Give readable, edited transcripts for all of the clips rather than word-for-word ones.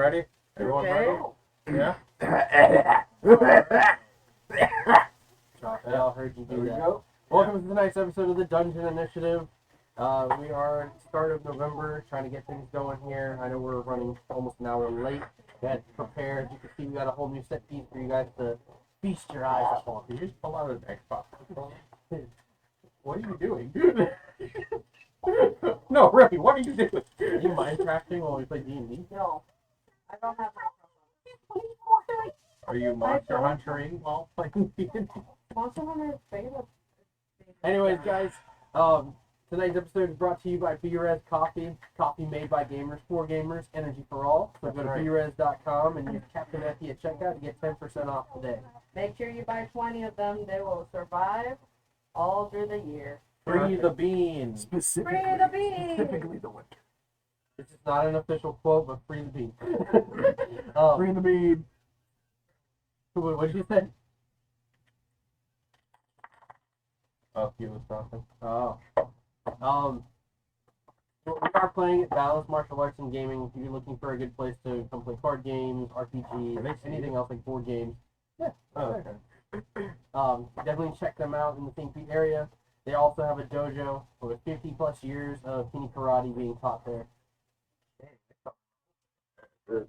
ready? Everyone ready? Yeah? Y'all heard you do that. Welcome to tonight's episode of the Dungeon Initiative. We are start of November, trying to get things going here. I know we're running almost an hour late. We had to prepare. As you can see, we got a whole new set piece for you guys to feast your eyes upon. Did you just pull out an Xbox? What are you doing? No, really, what are you doing? Are you Minecrafting while we play D&D? No, I don't have my Are you monster huntering while playing D&D? Monster Hunter is favorite. Anyways, guys, tonight's episode is brought to you by BRez Coffee. Coffee made by gamers for gamers, energy for all. So go to brez.com and use Captain Effie at checkout to get 10% off today. Make sure you buy 20 of them. They will survive all through the year. Free the beans. Specifically the winter. This is not an official quote, but free the beans. Free the bean. What did you say? Oh, he was talking. Oh. We are playing Balanced Martial Arts and Gaming. If you're looking for a good place to come play card games, RPGs, anything else like board games. Yeah. Oh, okay. Definitely check them out in the St. Pete area. They also have a dojo with 50 plus years of Kini karate being taught there. For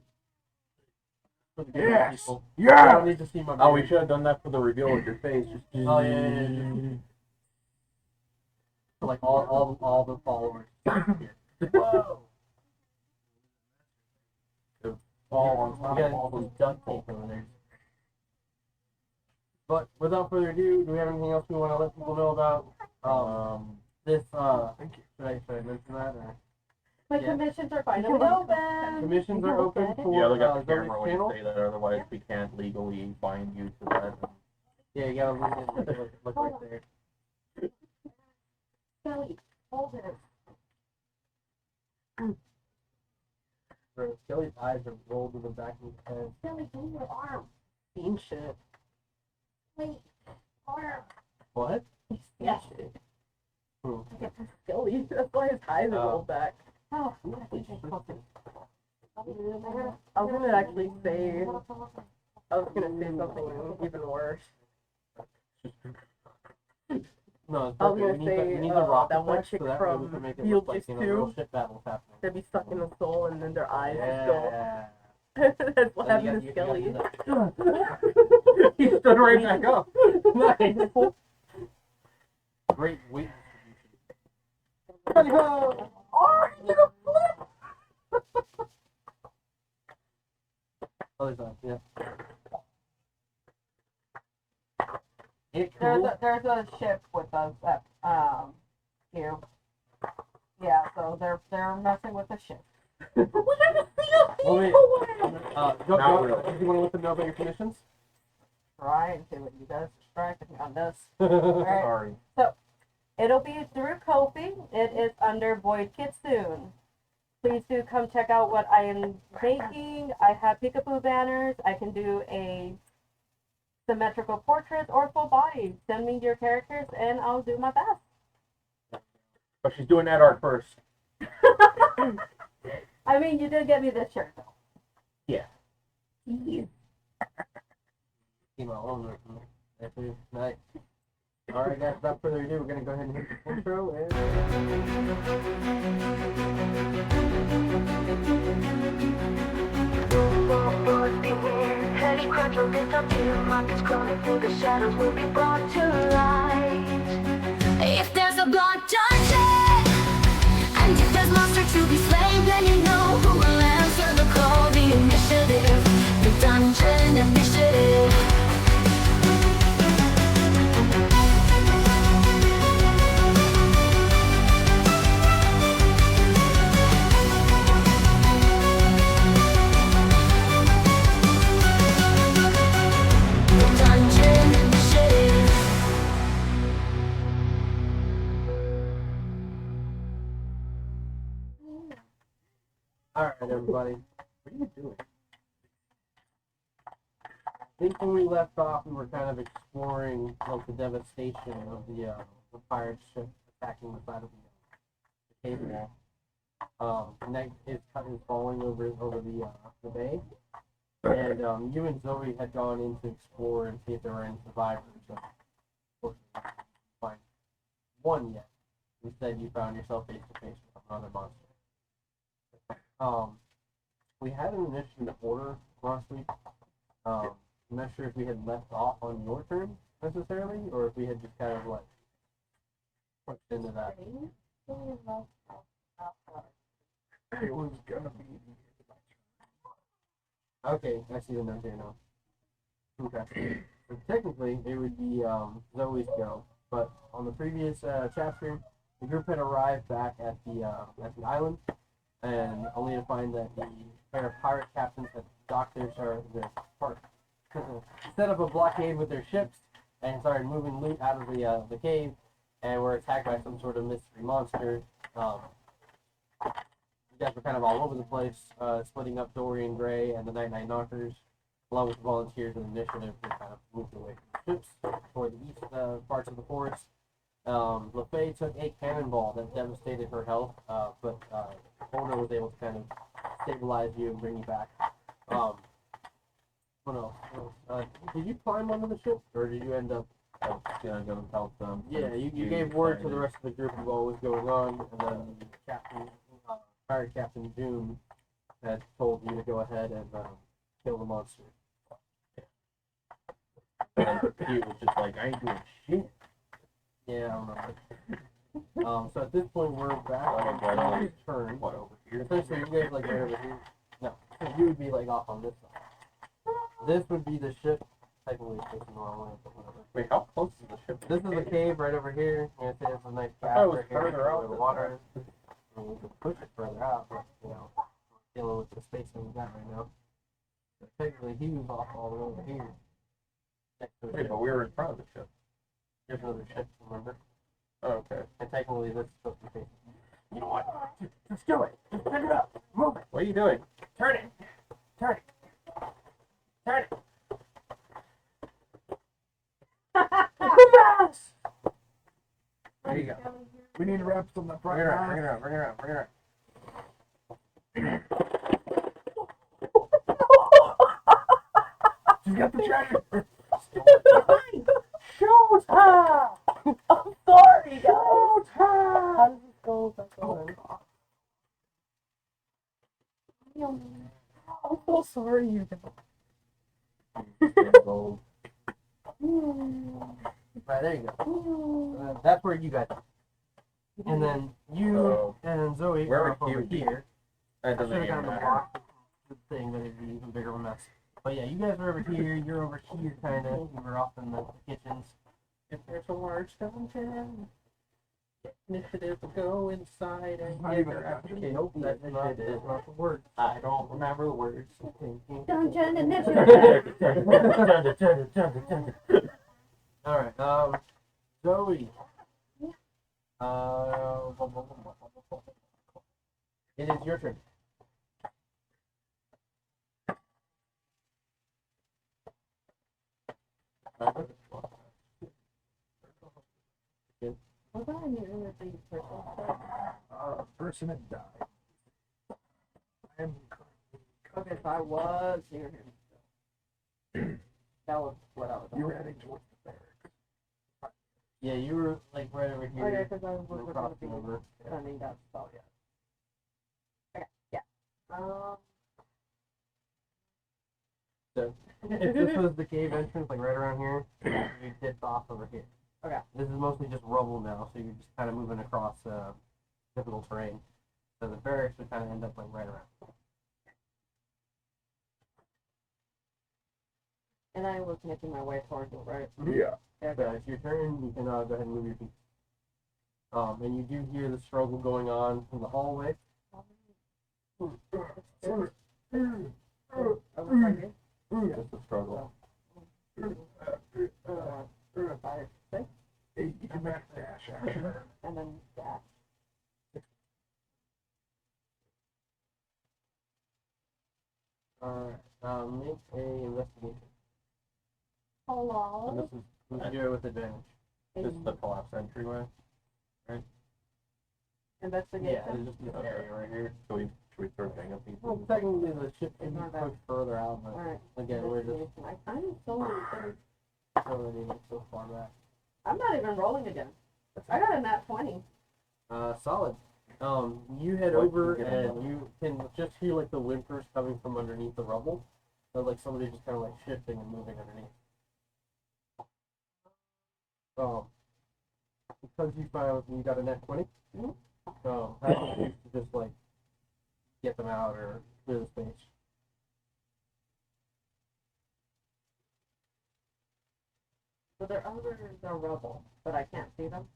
the good people. I Yeah. don't need to see my Oh, we beard. should have done that for the reveal of your face. Just... Oh yeah. For like all the followers. Whoa. Fall on We top got of all some those duct tape over there. But without further ado, do we have anything else we want to let people know about? This Thank you. should I mention that or? My Yeah. commissions are finally open. Commissions are open for Yeah, look at the Zoe's camera when channel. you say that, otherwise we can't legally bind you to that. Yeah, you gotta look right there. Kelly, hold it. Bro, Kelly's eyes are rolled to the back of his head. Kelly, give me your arm. Seen shit. Wait, arm. What? Yes. Hmm. Kelly, that's why his eyes are Oh. rolled back. Oh, I'm gonna please just fucking- I was gonna actually say, something even worse. No, it's I was perfect. gonna We need say, we need the rock that one effect, chick so that way we from can make it Field look like, Just real 2. shit battles happening. They'd be stuck in the soul and then their eyes just go. Yeah. That's what Then you happened to gotta Skelly. do that. He stood right back up. Nice. Great weight distribution. Oh, you did a flip! Other side, yeah. It cool. There's a ship with us at here. Yeah, so they're messing with the ship. We gotta see a Well, wait. people. Not really. Do you want to let them know about your commissions? Try and see what you guys distracted me on this. Alright. Sorry. It'll be through Kofi. It is under Void Kitsune. Please do come check out what I am making. I have peekaboo banners. I can do a symmetrical portrait or full body. Send me your characters and I'll do my best. But she's doing that art first. I mean, you did get me this shirt though. Yeah. Came out on there. Nice. Alright guys, without further ado, we're gonna go ahead and hit the intro Heavy crunch will disappear, markets crawling through the shadows will be brought to light. If there's a blood dungeon, and if there's monster to be slain, then you know who will answer the call. The initiative, the Dungeon Initiative. Alright everybody. What are you doing? I think when we left off, we were kind of exploring like the devastation of the pirate ship attacking the side of the cave wall. Night is falling over the bay, and you and Zoe had gone in to explore and see if there were any survivors. But unfortunately, you didn't find one yet. Instead, you found yourself face to face with another monster. We had an initiative order last week. I'm not sure if we had left off on your turn necessarily, or if we had just kind of like pushed into that. It was gonna be. Okay, I see the note here now. Okay. So technically, it would be Zoe's go, but on the previous chapter, the group had arrived back at the island, and only to find that the pair of pirate captains had docked their set up a blockade with their ships and started moving loot out of the cave, and were attacked by some sort of mystery monster. You guys were kind of all over the place, splitting up Dorian Gray and the Night Knockers, along with volunteers and initiative who kind of moved away from the ships toward the east parts of the forest. Lafaye took a cannonball that devastated her health, but Ona was able to kind of stabilize you and bring you back. What else? Did you climb onto the ship, or did you end up? I was gonna go help them. Yeah, you gave word to the rest of the group of what was going on, and then Captain, Pirate Captain Doom had told you to go ahead and kill the monster. He was just like, I ain't doing shit. Yeah, I remember. So at this point, we're back on Zoe's turn. What, over here? Essentially, you guys like right over here. No, you would be like off on this side. This would be the ship. Technically, it's facing the wrong way, but whatever. Wait, how close is the ship? This is the cave right over here. You're gonna see there's a nice path Oh, right it's here further out where the this water is. I mean, we could push it further out, but you know, we're dealing with the spacing we've got right now. So technically, he was off all the way over here. Next to the Wait, ship. but we were in front of the ship. There's another ship, remember? Oh, okay. And technically, this is supposed to be facing. You know what? Just do it. Just pick it up. Move it. What are you doing? Turn it. Turn it. Turn it. Yes! There you go. We need wraps on the Bring front. it around, bring it around, bring it around, bring it around. She's got the treasure. Showtime! I'm sorry, guys. Showtime! How does this go? I'm so sorry, you guys. Right, there you go. That's where you guys are. And then you Oh. and Zoe Where are would up over he be? here. That I doesn't should have even gotten the matter. block the thing, but it'd be even bigger of a mess. But yeah, you guys are over here, you're over here kinda. You were off in the kitchens. If there's a large dungeon, initiative will go inside and Not get even their a dungeon. application. Nope, that's not the word. I don't remember the words. Dungeon initiative. Alright, Zoe. It is your turn. Was that an interview person? Person had died. I am Okay, so I was near him. That was what I was on. You're heading towards the barracks. Yeah, you were like right over here. Oh, yeah, because I was We're looking at crossing the over. turning that spell, yeah. Okay, yeah. If this was the cave entrance, like right around here, you dipped off over here. Okay. This is mostly just rubble now, so you're just kind of moving across difficult terrain. So the barracks would kind of end up like right around. And I was making my way towards it, right? Yeah. So it's your turn. You can go ahead and move your feet. And you do hear the struggle going on in the hallway. I was right here. Just a struggle. 5, 6, You can match dash action. and then dash. Make a investigation. And Hello. this is you do it with advantage. Just the collapse entryway. And investigation? Yeah, there's just this area right here. Should we start banging people? Well, technically the ship can be Ignore that. pushed further out, but Alright. again, we're just I'm so already so far back. I'm not even rolling again. I got a nat 20. Solid. You head What, over you get and another? you can just hear like the whimpers coming from underneath the rubble. So like somebody just kind of like shifting and moving underneath. Because you got a net 20. Mhm. How do you choose to just like get them out or clear the space? So they're under the rubble, but I can't see them.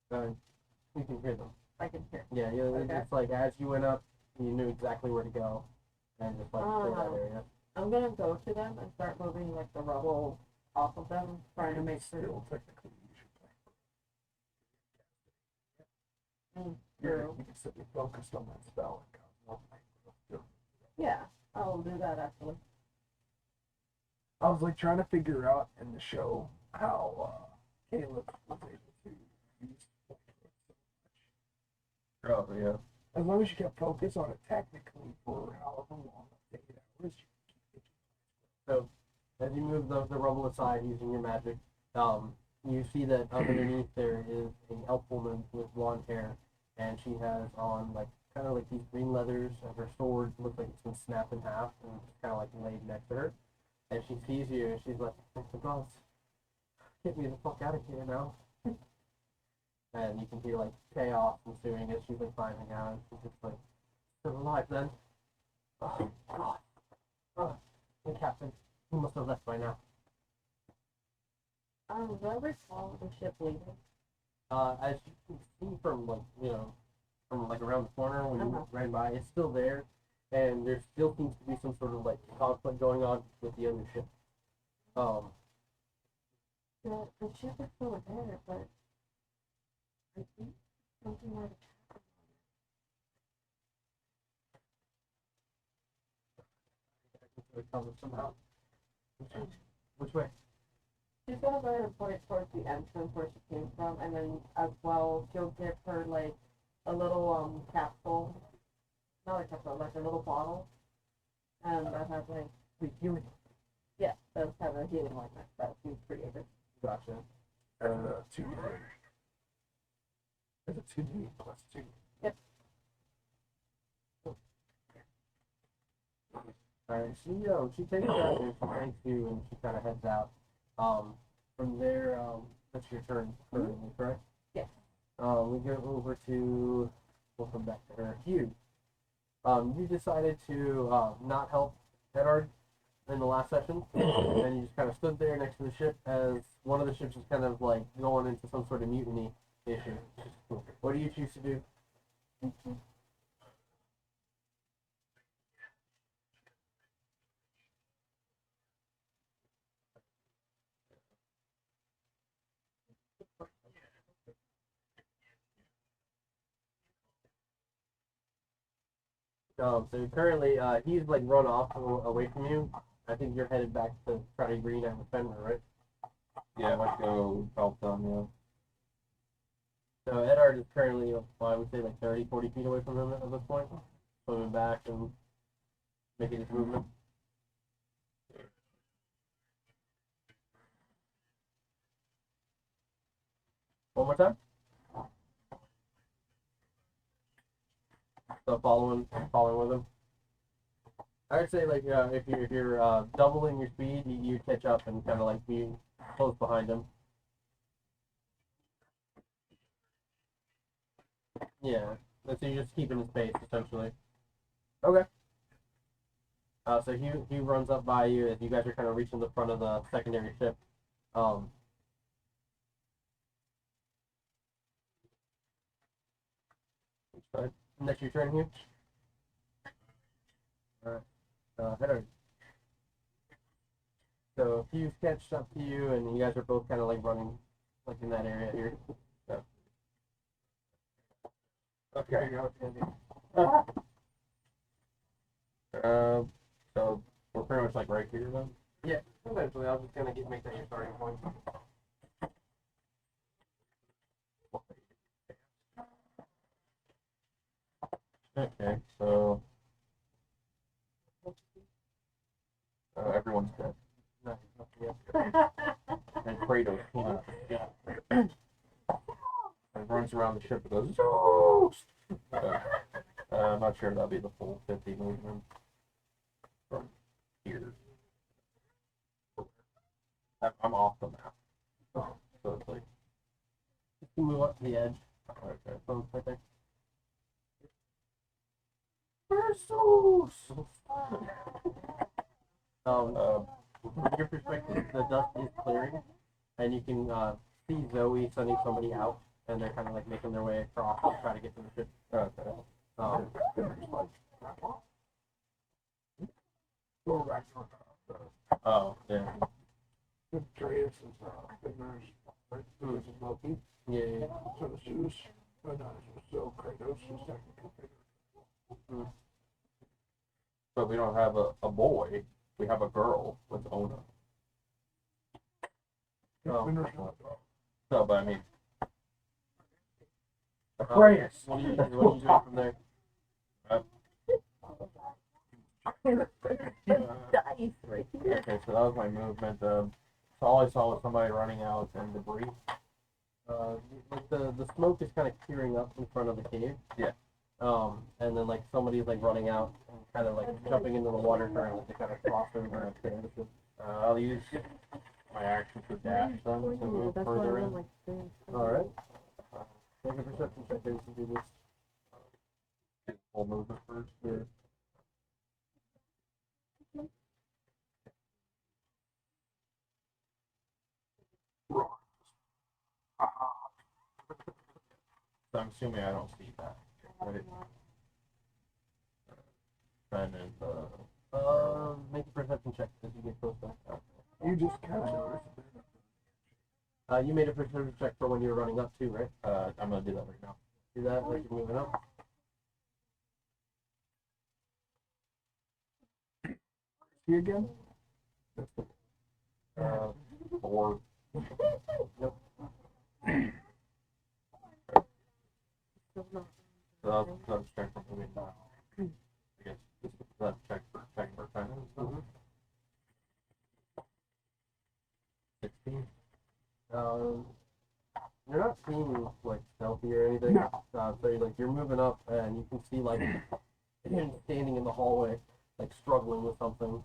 You can hear them. I can hear. Yeah, Okay. it's like as you went up, you knew exactly where to go, and just like clear that Oh. area. I'm gonna go to them and start moving like the rubble off of them, trying to make sure. Still technically you should play. True. You can sit me focused on that spell and go. Yeah, I'll do that actually. I was like trying to figure out in the show how Caleb was able to use so much. Oh yeah. As long as you kept focus on it technically for however long, 8 hours, you keep So as you move the rubble aside using your magic, you see that underneath there is an elf woman with blonde hair, and she has on like kind of like these green leathers, and her sword looks like it's been snapped in half and just kind of like laid next to her. And she sees you, and she's like, "Oh my God, get me the fuck out of here now!" And you can hear like chaos ensuing as she's like climbing out, and she's just like, "Still alive then? Oh God! Oh, the captain, he must have left by now." Do I recall the ship leaving? As you can see from like from like around the corner when you ran by, it's still there, and there still seems to be some sort of like conflict going on with the other ship. The ship is still there, but I think something might have happened. Recover somehow. Which way? She's gonna go ahead and point towards the entrance where she came from, and then as well, she'll give her like a little capsule, not a capsule, like a little bottle, and that has like Healing. yeah, does have a healing like that she's created. Gotcha. 2D. It's a 2D plus 2. Alright, she takes that and she thanks you and she kind of heads out. From there, that's your turn currently, correct? Yes. We go over to, we'll come back to her. Hugh, you decided to not help Edard in the last session, and you just kind of stood there next to the ship as one of the ships is kind of like going into some sort of mutiny issue. What do you choose to do? So currently, he's like run off away from you. I think you're headed back to try to reunite with Fenrir, right? Yeah, let's go help them, yeah. So Edard is currently, I would say like 30, 40 feet away from him at this point. Swimming back and making his movement. One more time. So following with him. I would say like if you're doubling your speed, you catch up and kind of like be close behind him. Yeah, so you're just keeping his pace essentially. Okay. So he runs up by you as you guys are kind of reaching the front of the secondary ship. Next your turn here. Alright. Header. So Hugh's catched up to you, and you guys are both kind of like running, like in that area here. So. Okay. So we're pretty much like right here then? Yeah. Eventually, I was just gonna make that your starting point. Okay, so everyone's dead. No, nothing else. And Kratos came out. Yeah. And runs around the ship and goes, Zeus! I'm not sure that'll be the full 50 movement from here. I'm off the map. So it's like, just to move up to the edge. Okay, so I think. Versus! From your perspective, the dust is clearing, and you can see Zoe sending somebody out, and they're kind of like making their way across to try to get to the ship. Okay. Go back to Oh, yeah. Andreas is Figner's Zeus is Loki. Yeah. So the Zeus, so Kratos is technically Figner. So we don't have a boy, we have a girl with Ona. Figner's not dog. No, but I mean. Aquarius. What are you doing from there? Dice right here. Okay, so that was my movement. So all I saw was somebody running out and debris. Like the smoke is kind of clearing up in front of the cave. Yeah. And then like somebody's like running out and kind of like jumping into the water current to kind of cross over and I'll use my action to dash them to move further in. Alright. Make a perception check to do this. Get full movement first. Yeah. So I'm assuming I don't see that. Right? And then, make a perception check as you get close back. You just kind of noticed it. You made a perception check for when you were running up too, right? I'm gonna do that right now. Do that as you're moving up. See again? 4. Nope. So that's check for moving down. I guess this is that check for kind of. 16. You're not seeing like stealthy or anything. No. So you're moving up and you can see like him standing in the hallway, like struggling with something.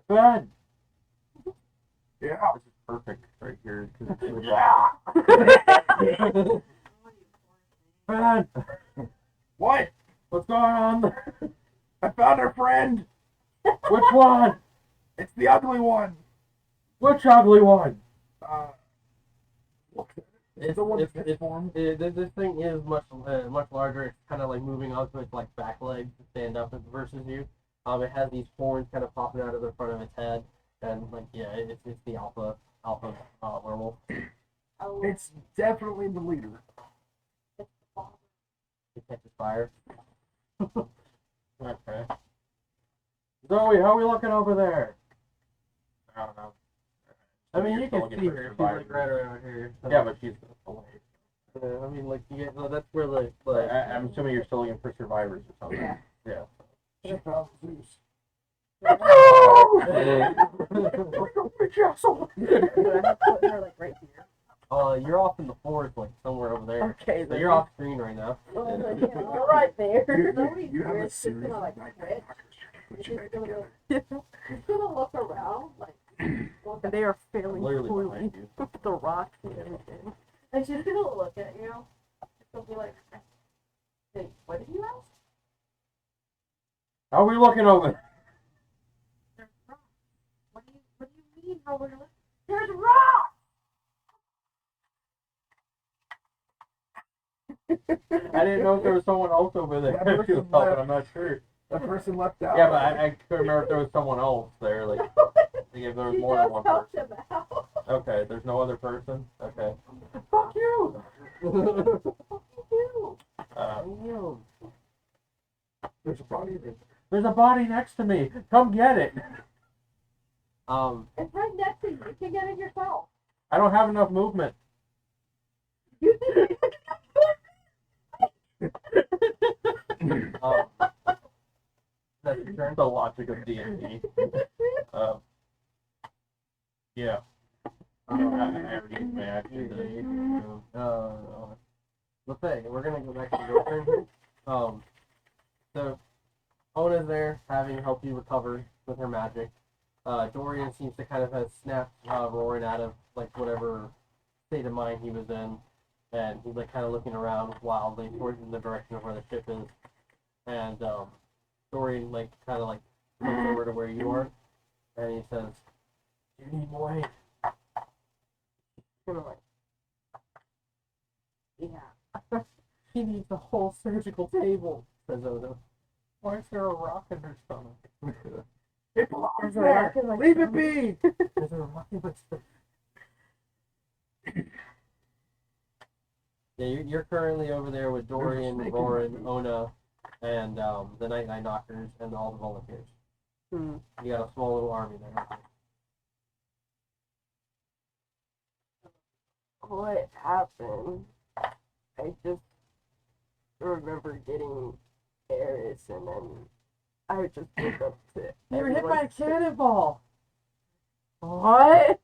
Bad. Yeah. This is perfect right here. Bad. What? What's going on? I found our friend. Which one? It's the ugly one. Which ugly one? It's the one that's formed. This thing is much larger. It's kind of like moving onto its like back legs to stand up versus you. It has these horns kind of popping out of the front of its head, and like yeah, it's the alpha werewolf. It's definitely the leader. It catches fire. Okay. Zoe, how are we looking over there? I don't know. I mean, you can see her. She's like right around here. Yeah, but she's away. I mean, like, that's where like I'm assuming you're still looking for survivors or something. Yeah. She found Zeus. You're off in the forest, like somewhere over there. Okay, So you're off screen right now. You're right there. You have a series of nightmare put you back together. He's gonna look around like they are failing Literally poorly behind you. with the rocks and everything. And she's gonna look at you. She'll be like, "Hey, what did you ask?" How are we looking over there? There's rocks. What do you mean? How we're looking? There's rocks. I didn't know if there was someone else over there. That person I'm not sure. That person left out. Yeah, but I couldn't remember if there was someone else there. Like, if there was She more than just one helped person. him out. Okay, there's no other person. Okay. Fuck you. Fuck you. There's a body. There's a body next to me. Come get it. It's right next to you. You can get it yourself. I don't have enough movement. turn. The logic of D&D. Yeah. I already used my action to... Lafaye, we're gonna go back to your turn here. So Ona's there, having helped you recover with her magic. Dorian seems to kind of have snapped roaring out of like whatever state of mind he was in, and he's like kind of looking around wildly towards in the direction of where the ship is. And Dorian like kind of like looks over to where you are, and he says, "You need more aid." Gonna like, yeah. He needs a whole surgical table, says Oda. Why is there a rock in her stomach? It belongs There's a there. rock in my Leave it stomach. be. There's a rock in my stomach. Yeah, you're currently over there with Dorian, snake in Roran, my boot. Ona, and the Night Knockers and all the volunteers. Hmm. You got a small little army there. What happened? I just remember getting Eris, and then I just woke up to You were hit by a everyone's- cannonball. What?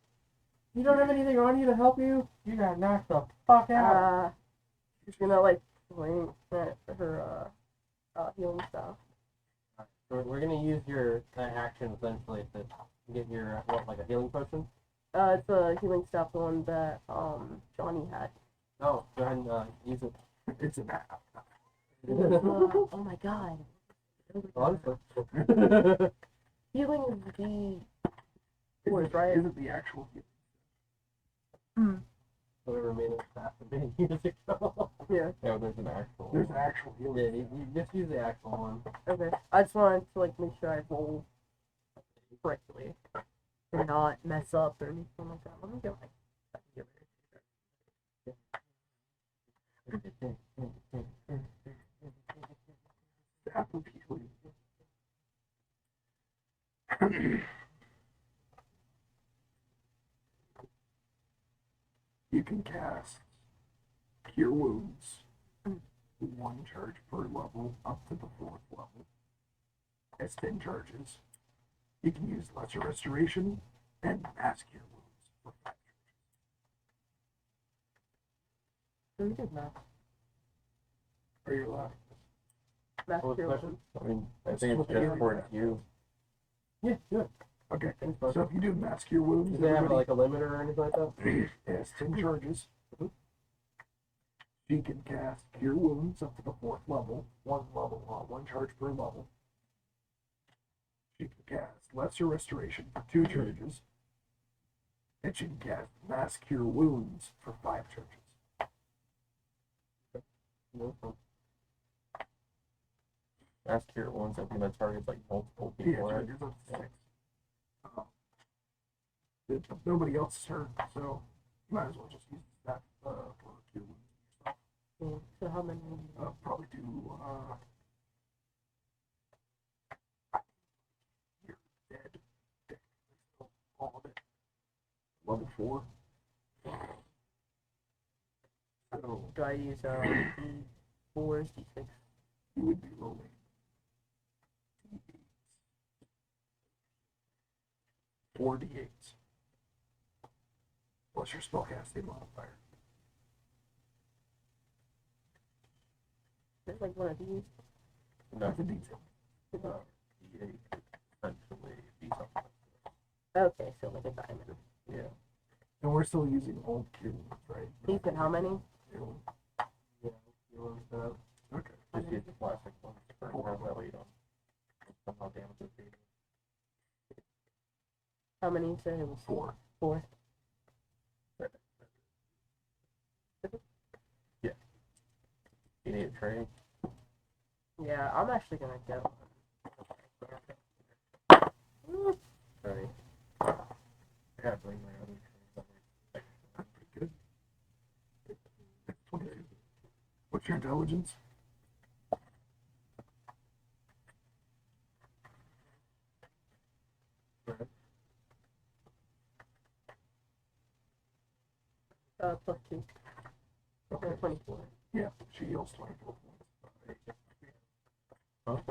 You don't have anything on you to help you? You got knocked the fuck out. She's gonna like point at her healing stuff. We're gonna use your action essentially to get your like a healing potion. It's a healing stuff, the one that Johnny had. Oh, go ahead and use it. It's an app. Oh my god. Honestly. Healing is the Is right? it the actual? Whatever made it faster than music. Yeah. Yeah, there's an actual... There's an actual Yeah, healing. you just use the actual one. Okay. I just wanted to like make sure I roll correctly and not mess up or anything like that. Let me get my second App of healing. You can cast Cure Wounds, 1 charge per level up to the 4th level. As 10 charges. You can use Lesser Restoration and Mass Cure Wounds for 5 charges. Who did that? Are you allowed? That's What was the your question? I mean, I think it's just for you. Yeah, good. Okay, Thanks, so bud. if you do Mass Cure Wounds, Does it have everybody like a limit or anything like that? has 10 charges. She can cast Cure Wounds up to the 4th level, 1 charge per level. She can cast Lesser Restoration for 2 charges. And she can cast Mass Cure Wounds for 5 charges. Ask your ones that that targets like multiple Yeah, people, right? charges up to 6. It's nobody else's turn, so you might as well just use that for Cure Wounds. So how many? Probably do you're dead. All of it. Level 4. So Do I use D4s, D6? you would be rolling 4 d8s. Plus your spellcasting modifier. Is it like one of these? No, That's a d10. D8 essentially be something. Okay, so like a diamond. Yeah. And we're still using old cure wounds, right? You said how many? New ones. Yeah, you want to set up. Okay. Just use the plastic ones for that way you don't somehow damage the feed. How many you said it was? 4. 4. You need a tray. Yeah, I'm actually gonna get one. Sorry. I gotta bring my other tray. That's pretty good. That's 22. What's your intelligence? +2. Okay. 24. Yeah, she heals 24 points.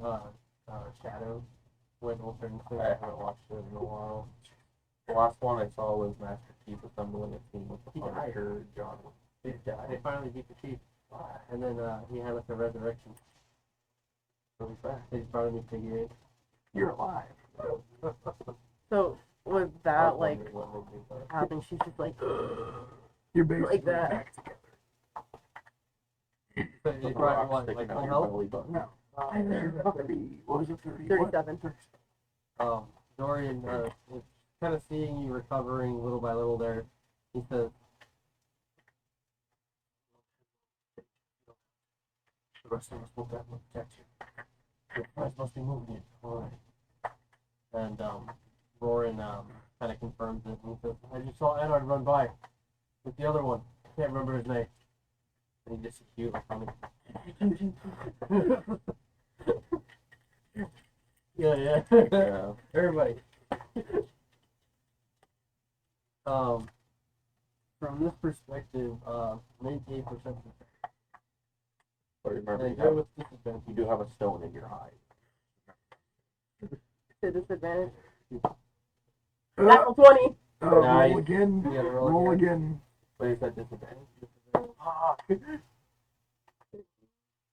Shadow went alternative. I haven't watched it in a while. The last one I saw was Master Chief assembling a team with the Punisher, John. They finally beat the chief, and then he had like a resurrection. Really fast. They just brought a new figure in. You're alive. So was I that was like wondering what they did there. happened? She's just like, You're basically Like that. back together. So they The brought rock what, sticking like out full your health? belly button. No. 30, what was it, 30? 37. Dorian is kind of seeing you recovering little by little there. He says, The rest of us will definitely protect you. Your friends must be moving you. Alright. and Roran kind of confirms it. And he says, I just saw Edward run by with the other one. I can't remember his name. And he just cute like funny. Yeah. Yeah. Everybody. From this perspective, make a perception. But remember, And you, go have, with disadvantage. you do have a stone in your eye. to disadvantage. Uh, Natural 20. Nice. Roll again. You gotta Roll again. But is that disadvantage?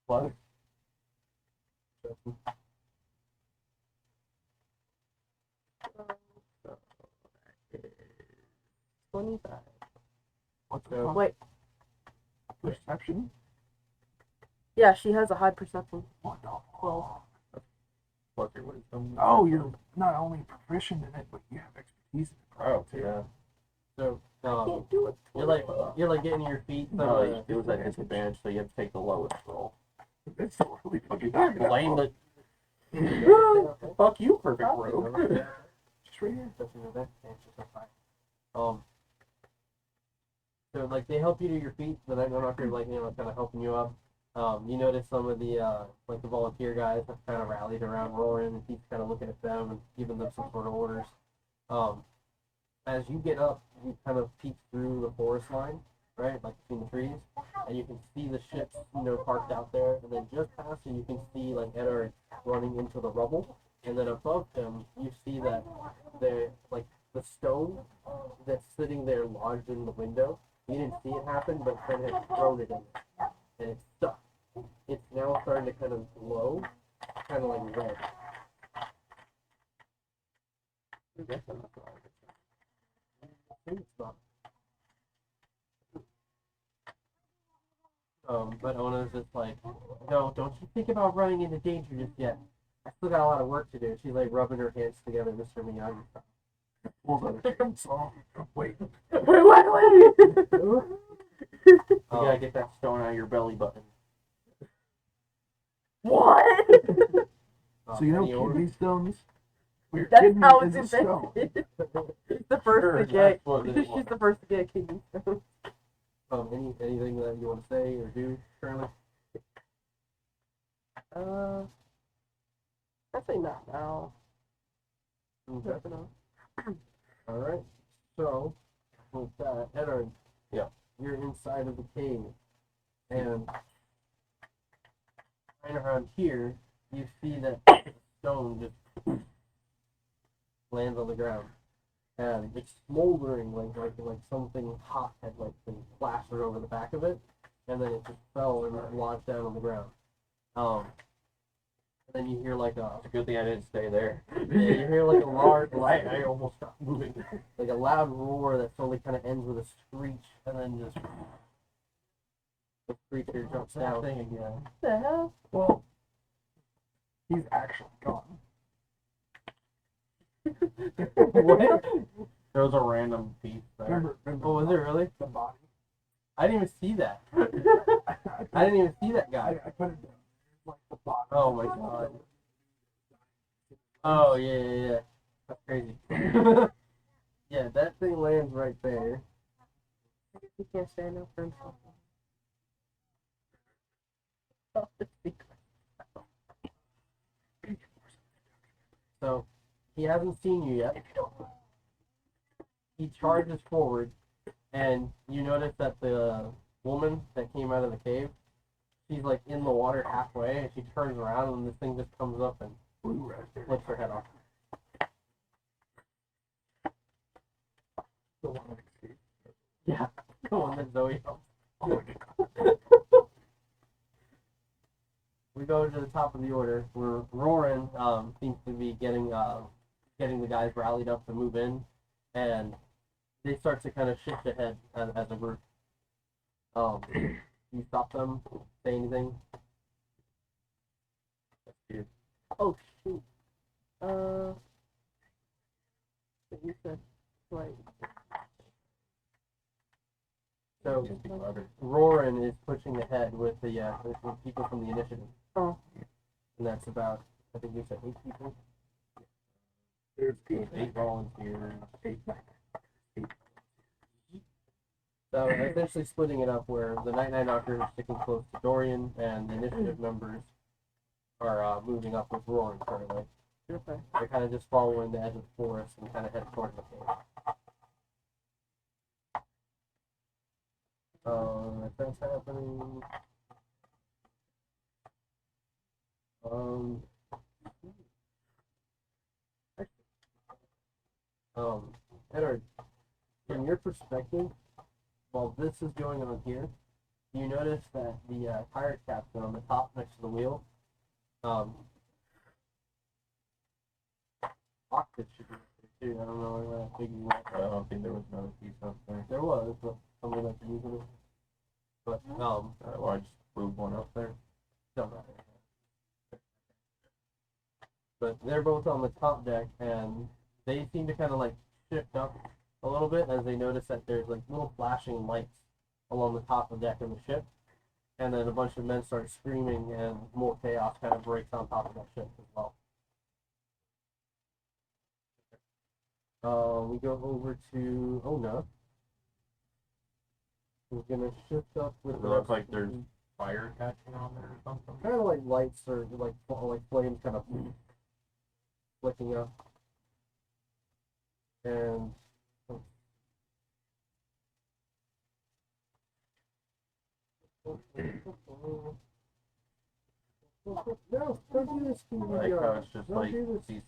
What? 25. What the So- fuck? Wait. Perception? Yeah, she has a high perception. What the Well, Plus your wisdom. Oh, you're not only proficient in it, but you have expertise in it. Oh, too. yeah. So can't do it. you're like getting your feet. No, it was at disadvantage, so you have to take the lowest roll. That's still really fucking You're good. blame it. Fuck you, perfect rogue. Just right here. So like they help you to your feet, but I'm not here like kind of helping you up. You notice some of the like the volunteer guys have kind of rallied around Roran, and he's kind of looking at them and giving them some sort of orders. As you get up, you kind of peek through the forest line, right, like between the trees, and you can see the ships, parked out there, and then just past you, you can see like Eddard running into the rubble, and then above him, you see that the the stone that's sitting there lodged in the window. You didn't see it happen, but then had thrown it in there, and it's stuck. It's now starting to kind of glow, kind of like red. I think it's not. But Ona's just like, no, don't you think about running into danger just yet. I still got a lot of work to do. She's like rubbing her hands together, Mr. Miyagi. Pulls out a chainsaw. Wait. You gotta get that stone out of your belly button. What? So you know Any orders? kidney stones? Well, your That's kidney how is it's a stone. invented. She's the first Sure, to get. that's what it She's was. the first to get a kidney stone. Anything that you want to say or do currently? I'd say not now. Okay. All right. So with that, Eddard, Yeah. you're inside of the cave, and right around here, you see that the stone just lands on the ground, and it's smoldering like something hot had like been plastered over the back of it, and then it just fell and lodged down on the ground. And then you hear like a It's a good thing I didn't stay there. yeah, you hear like a large I almost stopped moving. like a loud roar that slowly kind of ends with a screech, and then just the creature jumps down. Thing again. What the hell? Well, he's actually gone. What? There was a random piece there. Remember Oh, was it really? the body? I didn't even see that. I didn't even see that guy. I put it down. Like the bottom. Oh my god. Oh yeah. That's crazy. Yeah, that thing lands right there. He can't stand up for himself. So he hasn't seen you yet. He charges forward, and you notice that the woman that came out of the cave, she's like in the water halfway, and she turns around, and this thing just comes up and Blue raspberry. flips her head off. The one that escaped. Yeah, the one that Zoe helps. Oh, We go to the top of the order where Roran seems to be getting the guys rallied up to move in, and they start to kind of shift ahead as a group. You stop them, say anything? Oh shoot. You said like. So Roran is pushing ahead with the with people from the initiative. Oh. And that's about, I think you said 8 people. there's 8 volunteers. 8. So essentially splitting it up where the Night Knockers are sticking close to Dorian, and the initiative members are moving up with Roran currently. Okay. They're kind of just following the edge of the forest and kind of head towards the cave. If that's happening, Edward, from your perspective, while this is going on here, you notice that the pirate captain on the top next to the wheel, Octus should be there too. I don't know where that figure went. I don't think there was another piece up there. There was, but somebody might be using it. But, Well, I just moved one up there. don't matter. But they're both on the top deck, and they seem to kind of like shift up a little bit as they notice that there's like little flashing lights along the top of the deck of the ship. And then a bunch of men start screaming, and more chaos kind of breaks on top of that ship as well. We go over to Ona. We're gonna shift up with. Does it look like there's fire catching on there or something? kind of like lights or like flames kind of flicking up. And no, don't do this to me. Like how it's just Don't like do this. these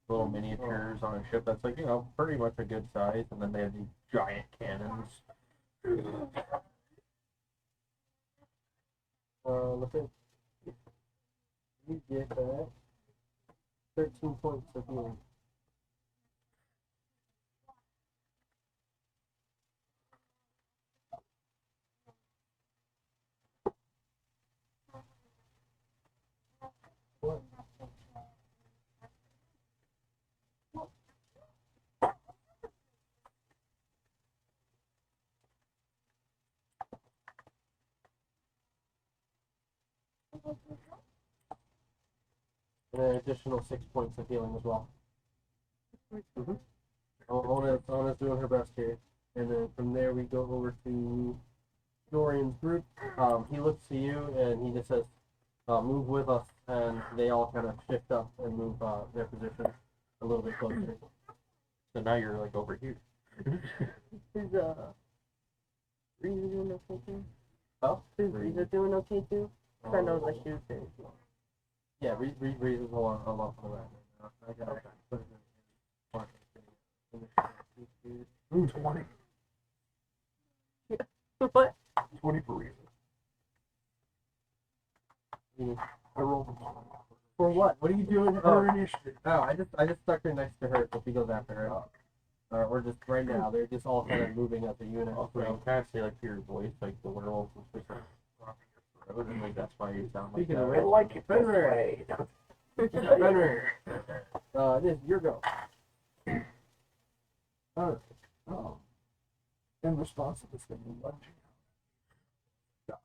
little miniatures on a ship that's like, you know, pretty much a good size, and then they have these giant cannons. Look at you get that 13 points of healing. What? And an additional 6 points of healing as well. Ona's doing her best here. And then from there we go over to Dorian's group. He looks to you and he just says, move with us. And they all kind of shift up and move their position a little bit closer. So now you're like over here. Is Reza doing okay too? Oh? Is Reza doing okay too? 'Cause I know that she was there. Yeah, Reason's a lot for the right now. I got to put it in. Ooh, 20. What? 20 for reason. I rolled a 20. For what? What are you doing? Her initiative. Oh, I just stuck her next to her so she goes after her. Or just right now, they're just all kind of moving as a unit. Also, you kind of say like to your voice, like the werewolf was just like dropping your throat, and like that's why you sound like Speaking of I that. like it this Fenrir. way. Fenrir. It is your go. Oh. In response to this thing, lunging out.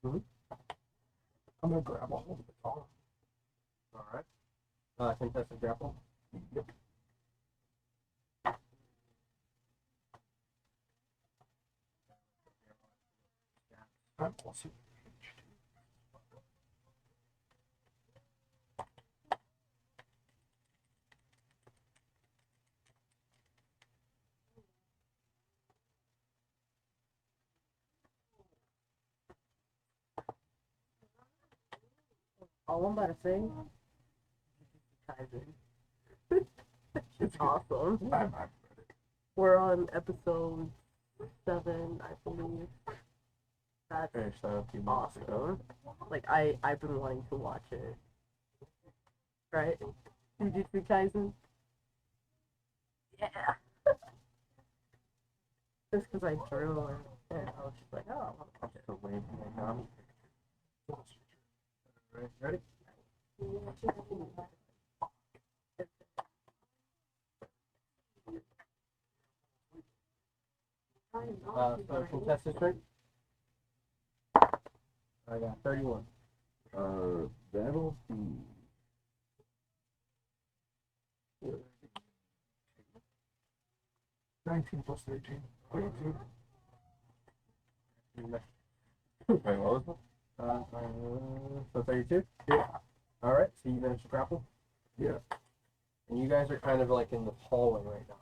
Mhm. I'm gonna grab a hold of the arm. Alright. Contested grapple. Yep. I'm also All I'm about to say, It's good. awesome. I've read it. We're on episode 7, I believe. That's Finished that a few months ago. awesome. Like I've been wanting to watch it. Right? Jujutsu Kaisen. Yeah. Just because I drew and I was just like, oh, I want to watch it. So waiting right now. Alright, ready? So contestant strength. I got 31. That'll be 19 plus 13. 22. Wait, what was it? So 32? Yeah. Alright, so you managed to grapple? Yeah. And you guys are kind of like in the hallway right now.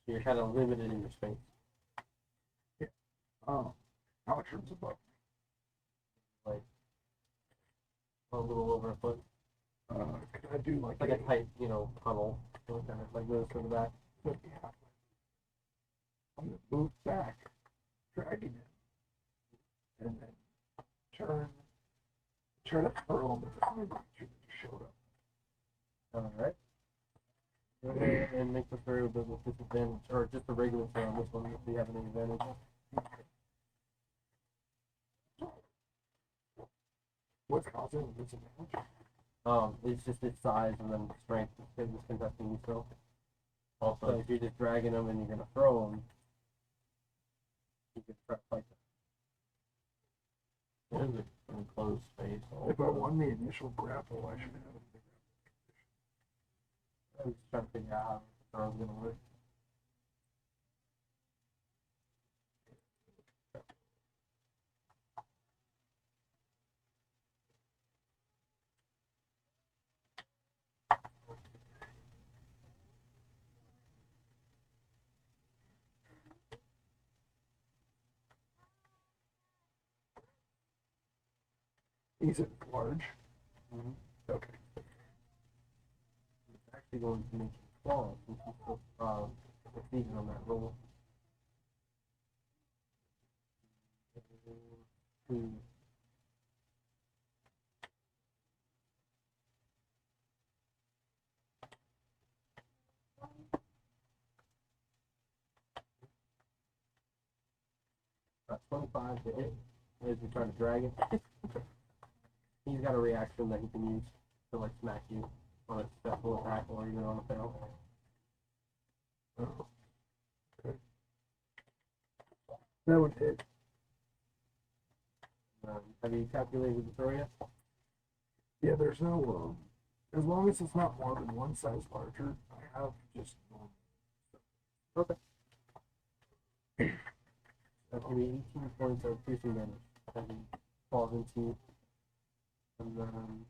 So you're kind of limited in your space. How much room's above? Like a little over a foot. Could I do like Like a tight, tunnel. So kind of like moves to the back. Yeah. I'm gonna move back, dragging it, and then turn it hurl with the fire creature that just showed up. Alright. Go ahead and make the throw with disadvantage, or just a regular throw on this one if you have any advantage. What's causing the disadvantage? It's just its size and then strength because it's contesting you still. So Also, if you're just dragging them and you're gonna throw them, you can try to fight them. it is an enclosed space. If I won the initial grapple, I should have it. I was just trying to figure out how the throw's gonna work. Is it large? Mhm. Okay. It's actually going to make you fall since you still succeeded on that roll. Two. About 25 to hit as you're trying to drag it. He's got a reaction that he can use to like smack you on a successful attack or even on a fail. Oh. Okay. That would hit. Have you calculated the throw yet? Yeah, there's no, as long as it's not more than one size larger, I have just normal. Okay. That's going to be 18 points of piercing damage that he falls into you. And then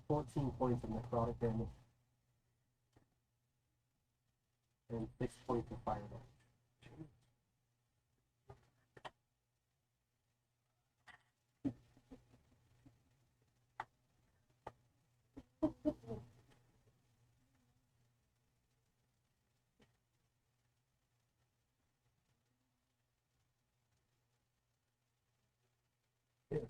14 points of necrotic damage. And 6 points of fire damage. Yes.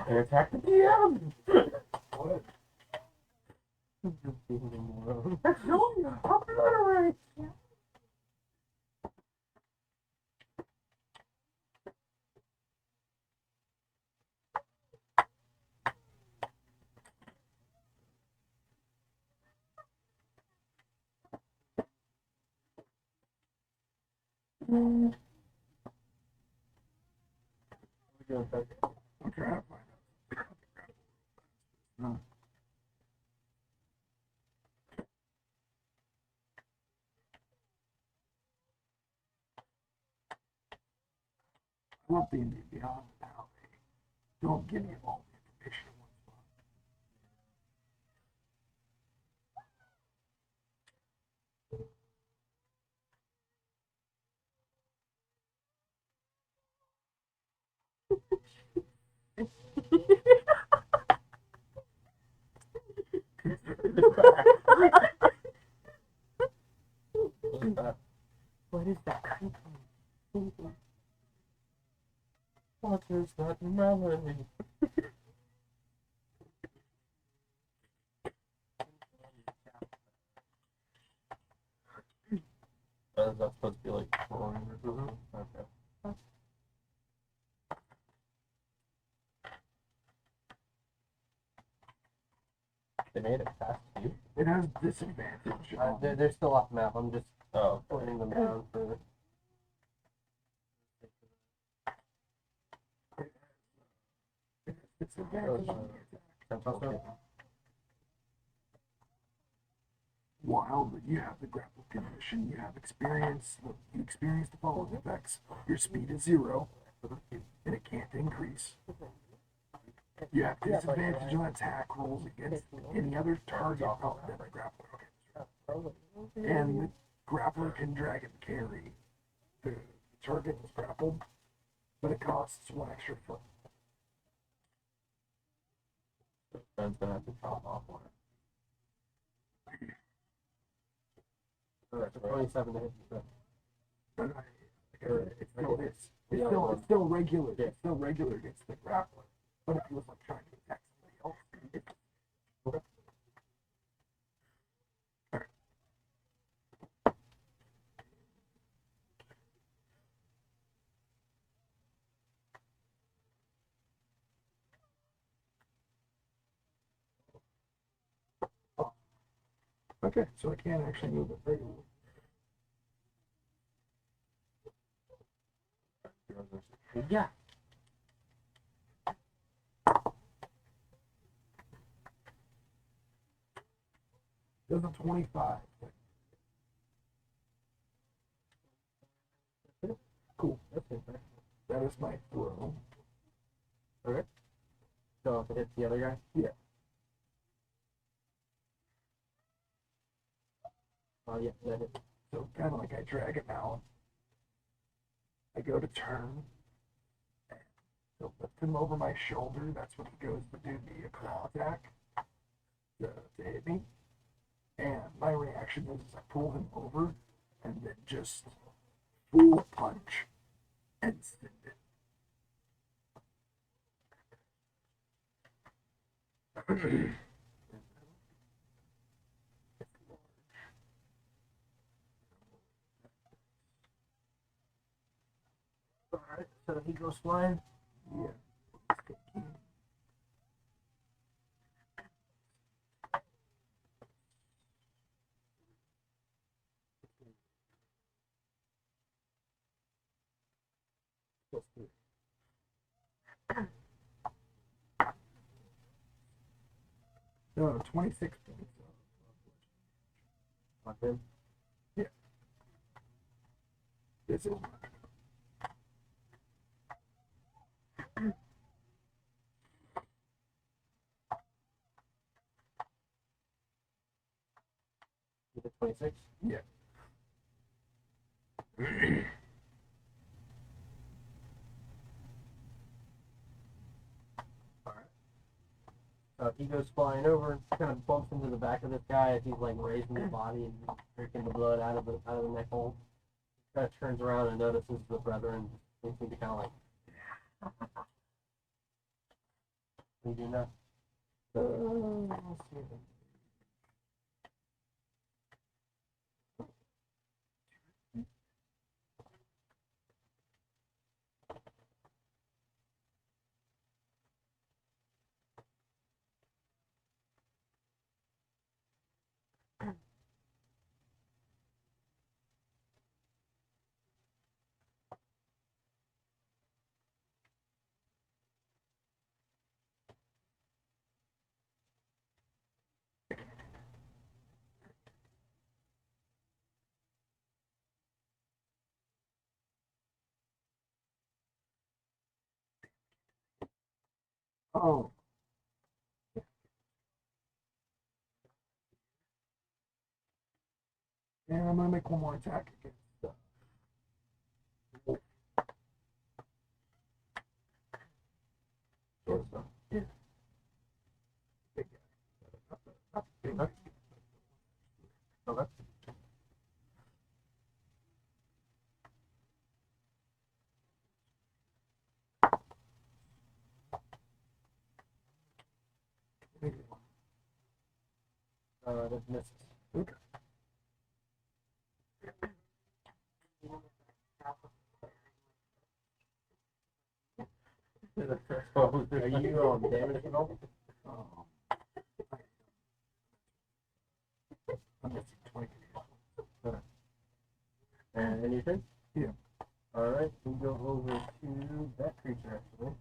And attack the DM! What? Just being a moron. No, you're popular. We're doing okay. I'm trying to find out. love the Indian Beyond and how they don't give you all the information in one spot. What is that? What is that melody? That's supposed to be like boring or something? Okay. They made it past you? It has disadvantage. They're still off map. I'm just Oh, putting them down for. Disadvantage. Okay. While you have the grapple condition, you have experience. You experience the following effects. Your speed is 0, and it can't increase. You have disadvantage on attack rolls against any other target other than a grappler. And the grappler can drag and carry the target is grappled, but it costs 1 extra foot. Ben's gonna have to chop off one. Alright, so 27 to hit. But it's still regular. It's still regular against the grappler. But if he was like trying to attack somebody else, it's okay. Okay, so I can't actually move it regularly. Yeah. Does a 25. Cool. That's it, right? That is my throw. Okay. So if it hits the other guy? Yeah. Oh, yeah, that hits. So kind of like I drag him out. I go to turn. So lift him over my shoulder. That's what he goes to do the claw attack to hit me. And my reaction is I pull him over and then just full punch and send it. Alright, so he goes flying. Yeah. No, 26 points. On him. This is You hit 26? yeah. He goes flying over, kind of bumps into the back of this guy as he's like raising the body and drinking the blood out of the neck hole. Kind of turns around and notices the brethren. They seem to kind of like. We do now. Let's see. Oh. And I'm gonna make one more attack against the wolf. Sure stuff. Big guy. Not the big. Okay. Okay. Big one. That misses. Okay. So, are you damaged at all? I'm missing 20. And anything? Yeah. Alright, we go over to that creature actually.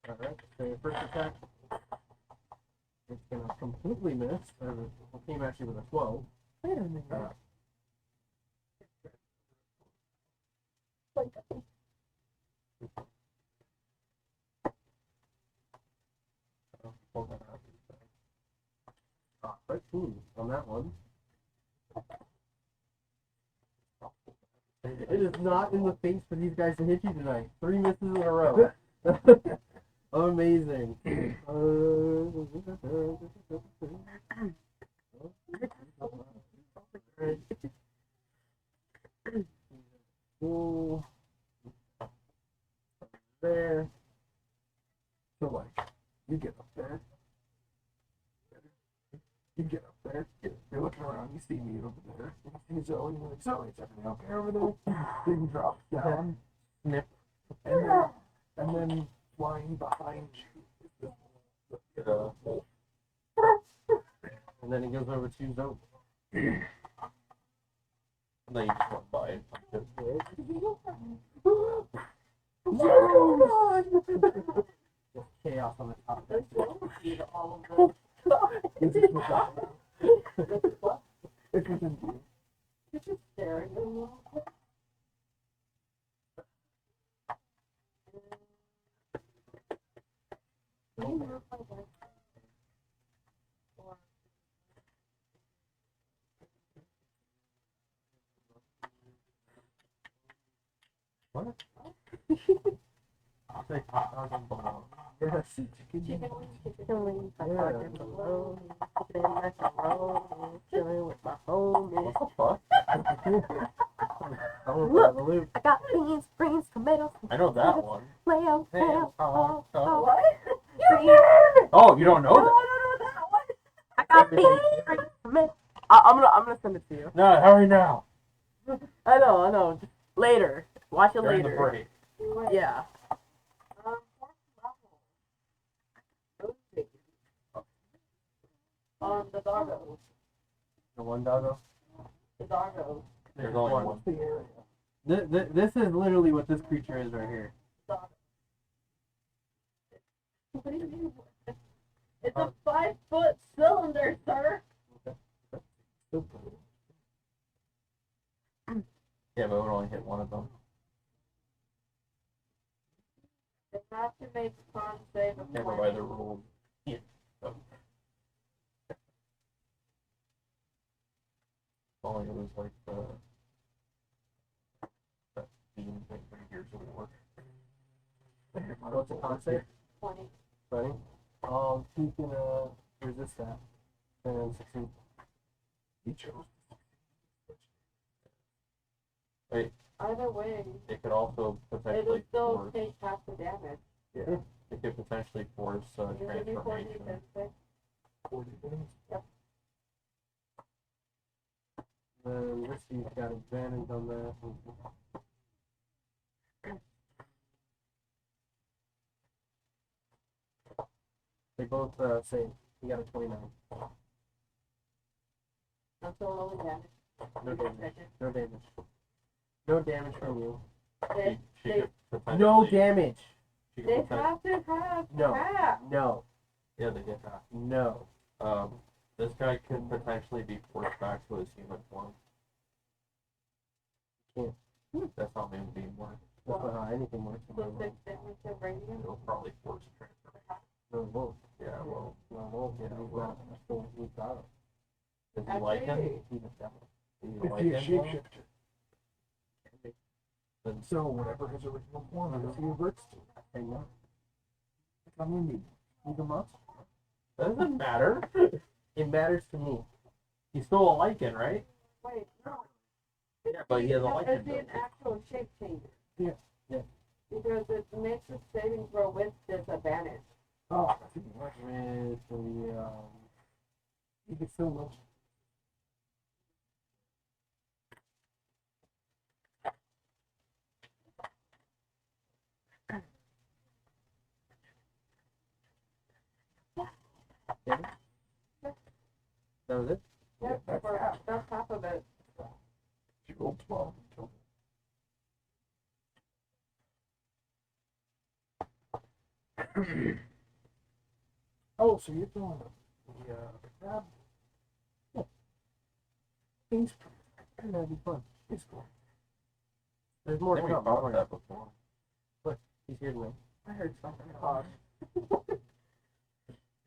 Alright, so your first attack, it's gonna completely miss. It came actually with a 12. Wait a minute. Pull that out. 13 on that one. It is not in the face for these guys to hit you tonight. 3 misses in a row. Amazing. Cool. There. So like, you get up there. You get up there. You're looking around. You see me over there. You see Zoe. You're like, Zoe, is everything okay over there? Then drop down. Snip. And then flying behind you. And then it goes over to Zoe. And then you just went by and punched it. Chaos on the top. This is what It isn't you. You're just staring at me. What? I'll take hot dog and bologna. Yes. Chicken wings, hot dog and bologna, chicken macaroni, chilling with my homies. What the fuck? I don't know the loop. I got beans, greens, tomatoes, I know that one. lamb, ham, Oh, what? Oh, you don't know that? I got beans, greens, tomatoes. I'm gonna send it to you. No, hurry now. I know. Just later. Watch it During the later. break. Yeah. The doggo. The one doggo. The doggo. There's only one. What's the area? This is literally what this creature is right here. Doggo. What do you mean? It's a 5-foot cylinder, sir. Yeah, but it would only hit one of them. They have to make a con save of Never by the rules. Yeah. So. Only it was like that theme thing for years of work. What's the concept? 20. Ready? He can resist that. And succeed. He chose. Wait, Either way, it could also it'll potentially still force. take half the damage. Yeah. It could potentially force Is it before you transformation. can 40 things. Then Risky's got advantage on that. They both save. He got a 29. Until rolling damage. No damage. No damage. No damage from you. They, She they, could potentially. No damage. She could they potentially- have to have No. half. No. Yeah, they get that. No. This guy could potentially be forced back to his human form. Can't. That's not maybe being work. That's not how anything works. So 6 damage to radiant. It'll probably force transfer. No, it won't. Yeah, well, No, it won't. Yeah, He's well. not. He's got it. does he like him? He's a devil. Does he If like he him? is shapeshifter. Then So whatever his original form is, he reverts to. I know. I mean, He's a monster. that doesn't matter. It matters to me. He's still a lichen, right? Wait, no. Yeah, but he has a No, lichen. is he an actual shape changer? Yeah. Yeah. Because it makes the saving throw with disadvantage. oh, that's even worse. With the He can still love. that was it. Yep, that's for- half. that's half of it. She rolled 12. Oh, so you're throwing the crab? Yeah. Things that'd be fun. It's cool. There's more I to think we come. fought Don't worry. that before. He's here tonight. I heard something. Pause.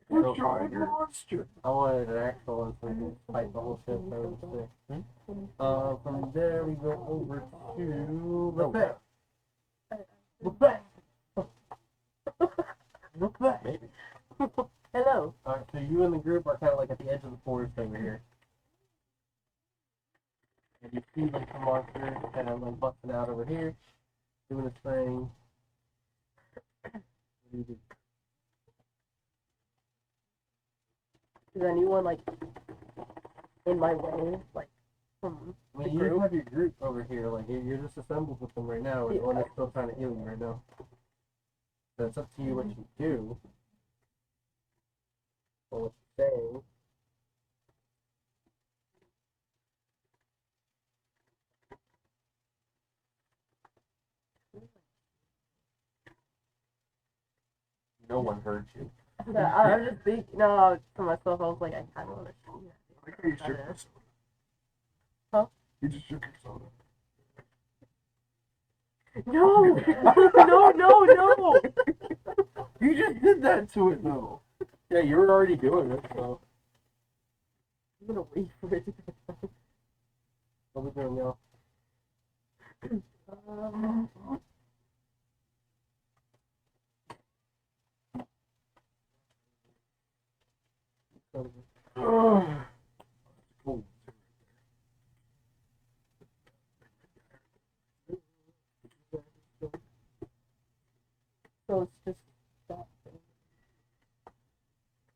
We're So- giant monster. I wanted an actual one so we can fight the whole shit. That was sick. From there we go over to Lafaye. Lafaye. Lafaye. Maybe. Hello. Alright, so you and the group are kind of like at the edge of the forest over here. And you see like the monster kind of like busting out over here, doing its thing. What do you do? Is anyone like in my way? Like from I mean, you have your group over here, like you're just assembled with them right now, and Yeah. one is still trying to heal you right now. So it's up to you what you do. Or what you say. No one heard you. I was just thinking, no, to myself, I was like, I kind of want to shoot you. I think you shook your soda. Huh? You just shook your soda. No! No, no, no! You just did that to it though. Yeah, you were already doing it, so. I'm gonna wait for it to What we doing, y'all? Cool. So it's just that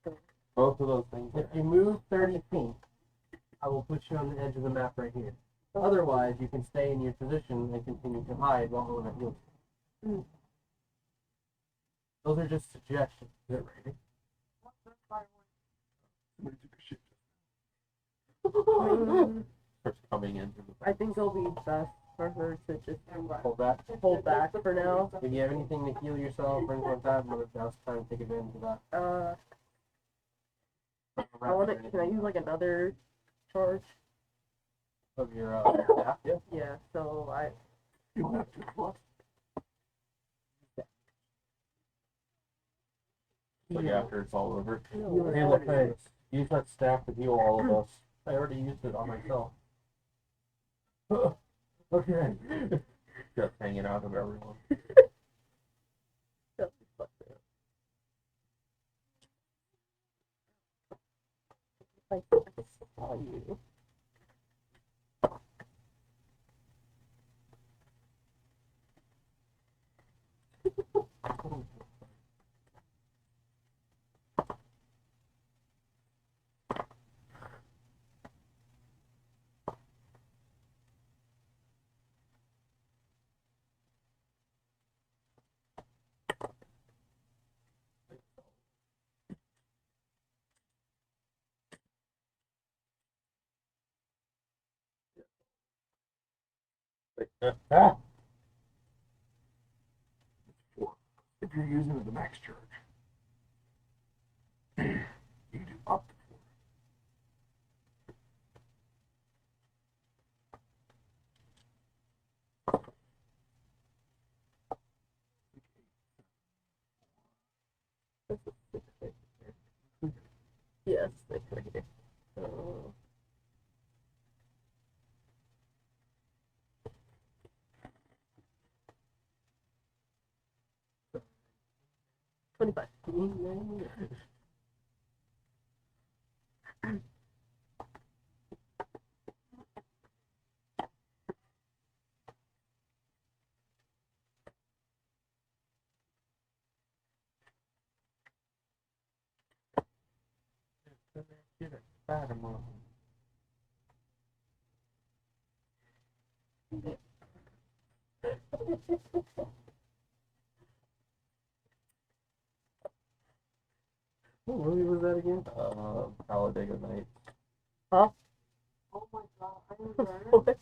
thing. Both of those things. If you move 30 feet, I will put you on the edge of the map right here. Otherwise, you can stay in your position and continue to hide while the one heals. Mm. Those are just suggestions. Is that ready? Somebody took a shit. Starts coming into the. I think it'll be best for her to just Hold back. hold back for now. If you have anything to heal yourself or anything like that, now's the time to take advantage of that. I want to. Can I use like another charge? Of your staff, yeah. Yeah. So You have to plus. Like after it's all over. Hey, Lafaye, use that staff to heal all of us. I already used it on myself. Okay. Just hanging out of everyone. Like, I saw you. Ah! if you're using it at the max charge. You can do up to 4. That's a 6 right there. Yes, 6 right here. So, 25. Get a spider monkey. What movie was that again? Talladega Nights. Oh my god, I remember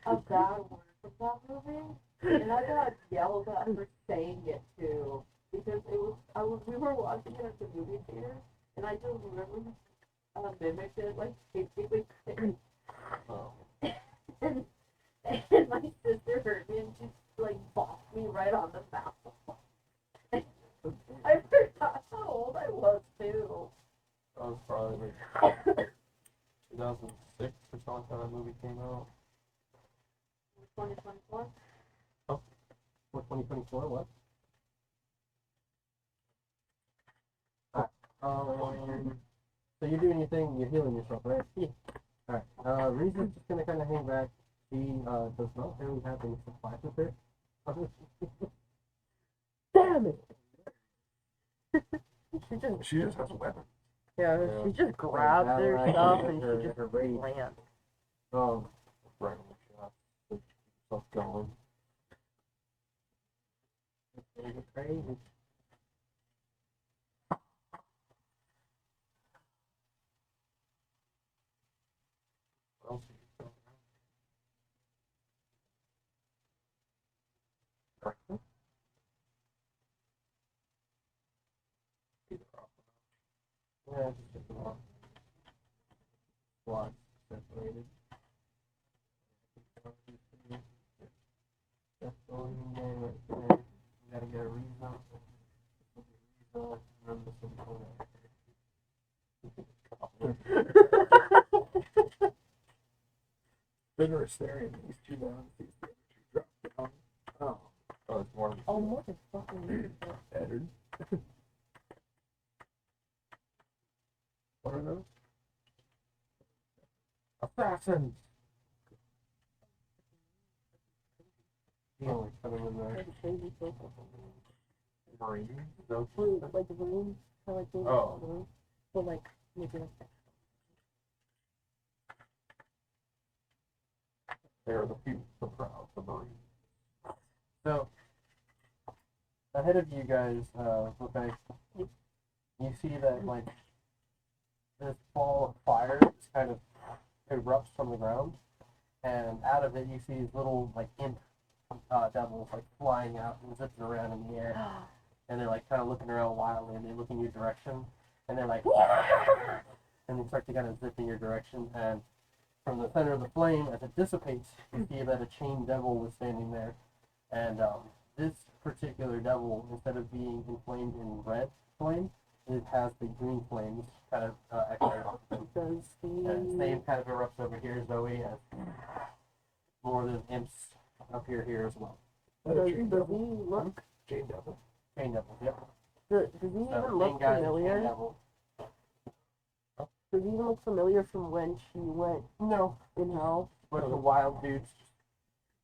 a bad word from that movie, and I got yelled at for saying it too, because we were watching it at the movie theater, and I just remember mimicked it, like, basically, Oh. and my sister heard me, and she, like, bopped me right on the mouth. I forgot how old I was, too. That was probably like 2006 or something when that movie came out. 2024? What, 2024? What? So you're doing your thing, you're healing yourself, right? Yeah. Alright, Reese's just gonna kind of hang back. She does not really have any supplies with her. Damn it! She just has a weapon. Yeah, Yeah. she just grabs her stuff and her, she just her rage. lands. Right on the shot. Keep yourself going. It's crazy. What else are you doing? Breakfast? Either off. Yeah, just a lot. Lots separated. That's the only name right there. You gotta get a reason. And then this one. Vigorous there, and these 2 down, these 2 drop down. Oh, Oh, it's more than Oh, more than fucking better. What are those? Assassins! Oh, put them in there. crazy people. Marines. Those Like the balloons, kind of like those Oh. balloons, but like maybe like that. they're the people, the proud, the Marines. So, ahead of you guys, okay, you see that, like, this ball of fire just kind of erupts from the ground, and out of it you see these little, like, imp devils, like, flying out and zipping around in the air, and they're, like, kind of looking around wildly, and they look in your direction, and they're like, and they start to kind of zip in your direction, and from the center of the flame, as it dissipates, you see that a chained devil was standing there, and this particular devil, instead of being inflamed in red flame, it has the green flames kind of echoing off of them. And same kind of erupts over here, Zoe, as more of those imps appear here as well. That Does a chain he devil? look? Chain devil. Chain devils, yep. Does he So, even main look guy's a chain familiar? devil. Does he even look familiar from when she went No, in hell? bunch of wild dudes.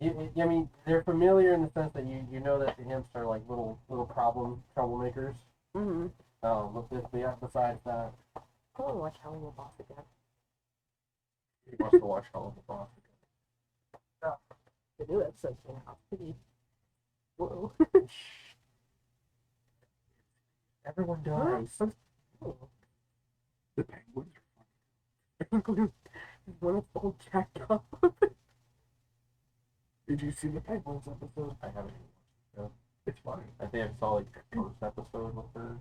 I mean, they're familiar in the sense that you know that the imps are like little problem troublemakers. Mm-hmm. Besides that, I want to watch Hell in the Boss again. He wants to watch all of the boss again. The new episode came out. Pretty. Whoa. everyone dies. The penguins One of all jacked up. Did you see the penguins episode? I haven't even watched It's funny. I think I saw like the first episode with her.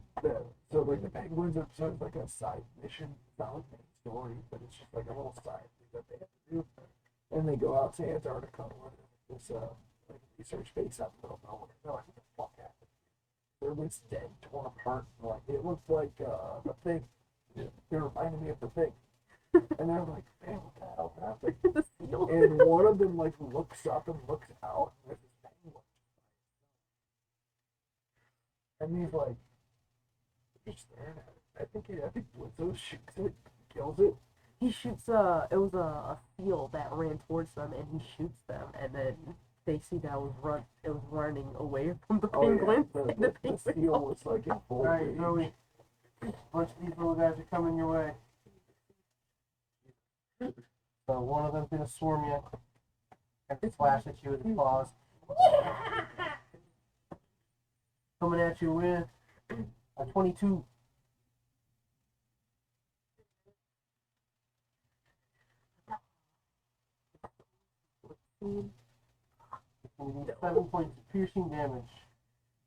So like the Penguins episode is like a side mission, it's not like a main story, but it's just like a little side thing that they have to do. And they go out to Antarctica on this like research base out in the middle of nowhere. They're like, what the fuck happened? Everyone's dead, torn apart. Like it looked like the thing. Yeah. They reminded me of the thing. And they're like, man, what the hell happened? The seal. And one of them like looks up and looks out, and there's this penguin. And he's like, just staring at it. I think Blizzo shoots it, kills it. He shoots it was a seal that ran towards them, and he shoots them, and then they see that it was running away from the penguin. Yeah, and the the penguin seal was like in full Alright, rage. Zoe. A bunch of these little guys are coming your way. So one of them's gonna swarm you and flash at you with his claws. Coming at you with a 22. And you get 7 points of piercing damage.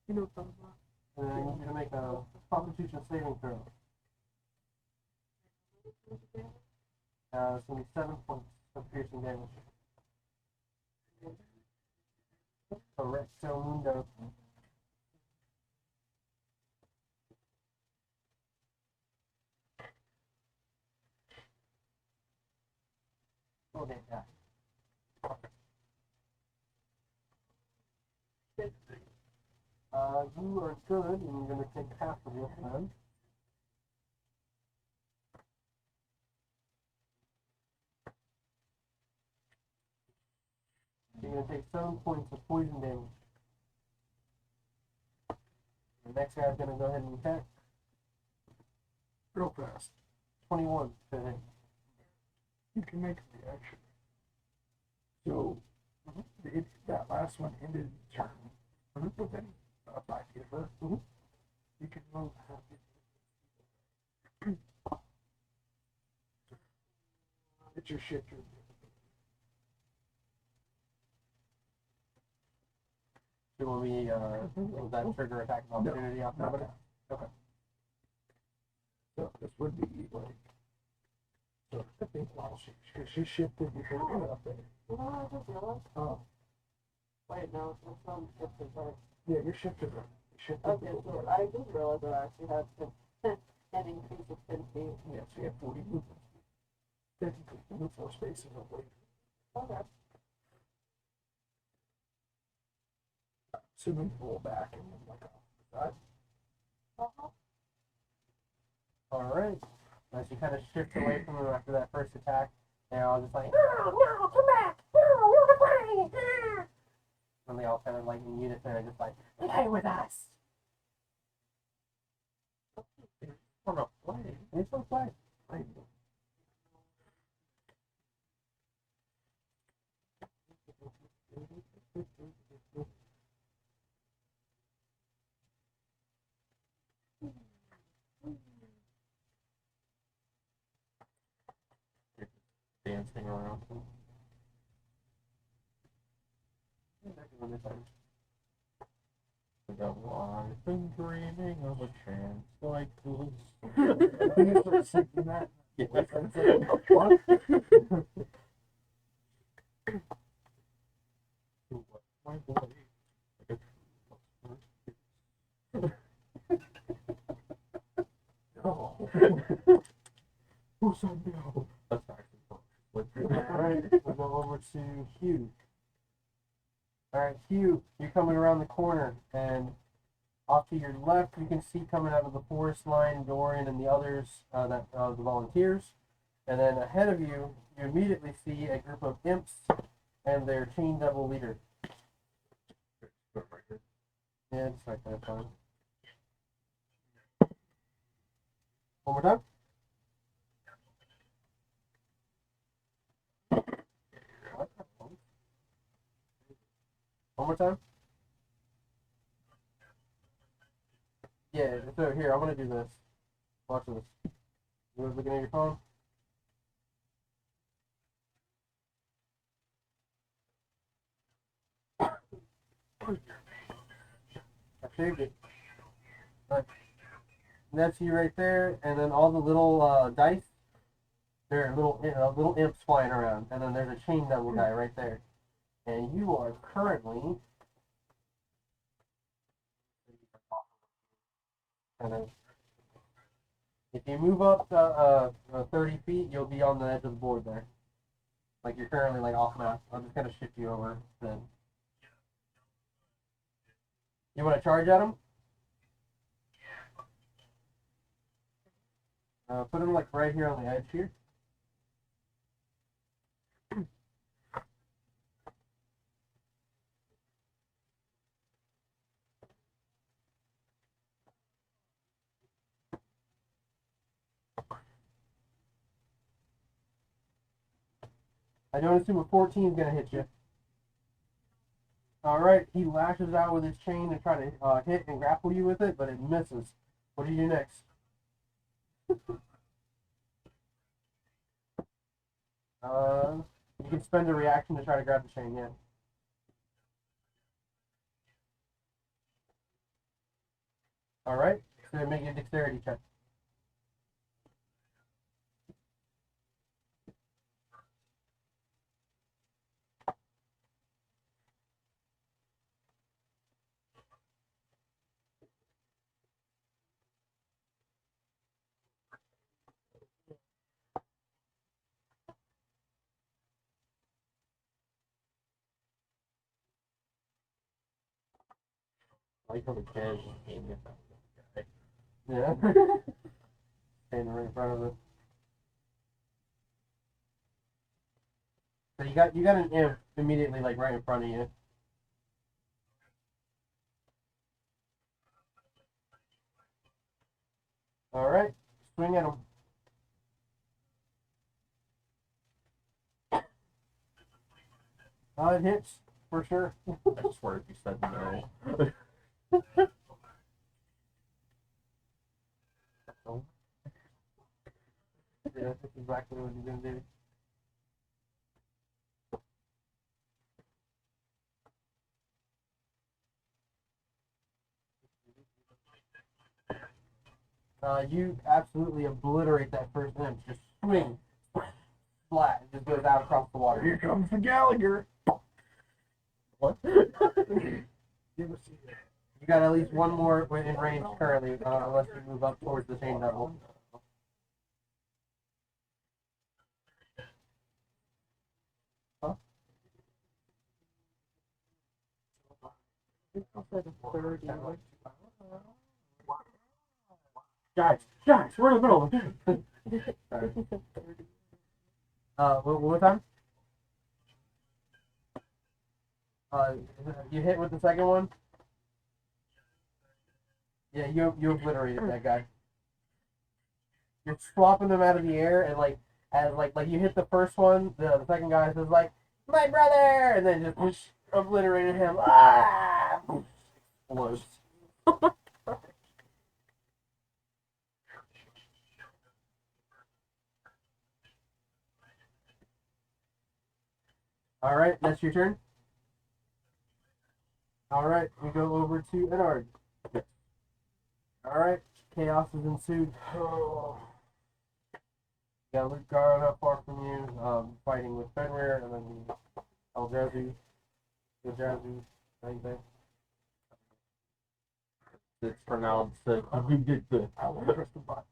You know what I'm talking about. And then I need you to make a Constitution saving throw. It's gonna be 7 points of piercing damage. Correcto mundo. Okay, yeah. You are good, and you're gonna take half of this then. You're gonna take 7 points of poison damage. The next guy's gonna go ahead and attack. Real fast. 21 to hit. You can make a reaction. So, that last one ended turn within 5 feet of her. You can move half it. It's your shit. Do you want me, was that trigger attack of opportunity off Not of it? that. Okay. So this would be like. So I think while she shifted before up there. No, I just realized. Oh, Wait, no, it's not shifted, right? yeah, you're shifted. Shifted. Okay, so I just realized that I actually had an increase of 10 feet. Yeah, so you have 40 movement. Technically, you move 4 spaces away. Okay. Assuming you roll back and then like off the side. Uh-huh. Alright. As you kind of shift away from him after that first attack, they're all just like, no, come back! No, we're playing! And they all kind of like in unison are just like, play with us! For a play. It's so play. Dancing around. I've been dreaming of a chance like this. I think it's like singing that. Yeah. It's like, what? My boy. Like No. Who said no? That's actually Alright, we'll go over to Hugh. Alright, Hugh, you're coming around the corner, and off to your left, you can see coming out of the forest line Dorian and the others, the volunteers. And then ahead of you, you immediately see a group of imps and their chain devil leader. Yeah, it's like that fine. One more time. One more time. Yeah, so here, I'm gonna do this. Watch this. You guys looking at your phone? shaved it. And that's you right there, and then all the little dice. There are little imps flying around, and then there's a chain devil guy right there. And you are currently. And then, if you move up 30 feet, you'll be on the edge of the board there. Like you're currently like off map. I'm just gonna shift you over then. You want to charge at him? Put him like right here on the edge here. I don't assume a 14 is gonna hit you. All right, he lashes out with his chain to try to hit and grapple you with it, but it misses. What do you do next? You can spend a reaction to try to grab the chain, yeah. All right, so make a dexterity check. I like how the kid is aiming at that guy. Yeah. Standing right in front of it. So you got an imp immediately like right in front of you. All right, swing at him. It hits for sure. I swear if you said no. Yeah, that's exactly what you're gonna do. You absolutely obliterate that first imp. Just swing, flat, it just goes out across the water. Here comes the Gallagher. What? Give us You got at least one more in range currently, unless you move up towards the chain level. Huh? Guys, we're in the middle of it. One more time. You hit with the second one. Yeah, you obliterated that guy. You're swapping them out of the air, and as you hit the first one, the second guy says like, "My brother," and then just whoosh, obliterated him. Ah! Explodes. All right, that's your turn. All right, we go over to Edard. All right, chaos has ensued. You got Luke Gar not far from you, fighting with Fenrir, and then Eldrazi, anything. It's pronounced you get the I will press the button.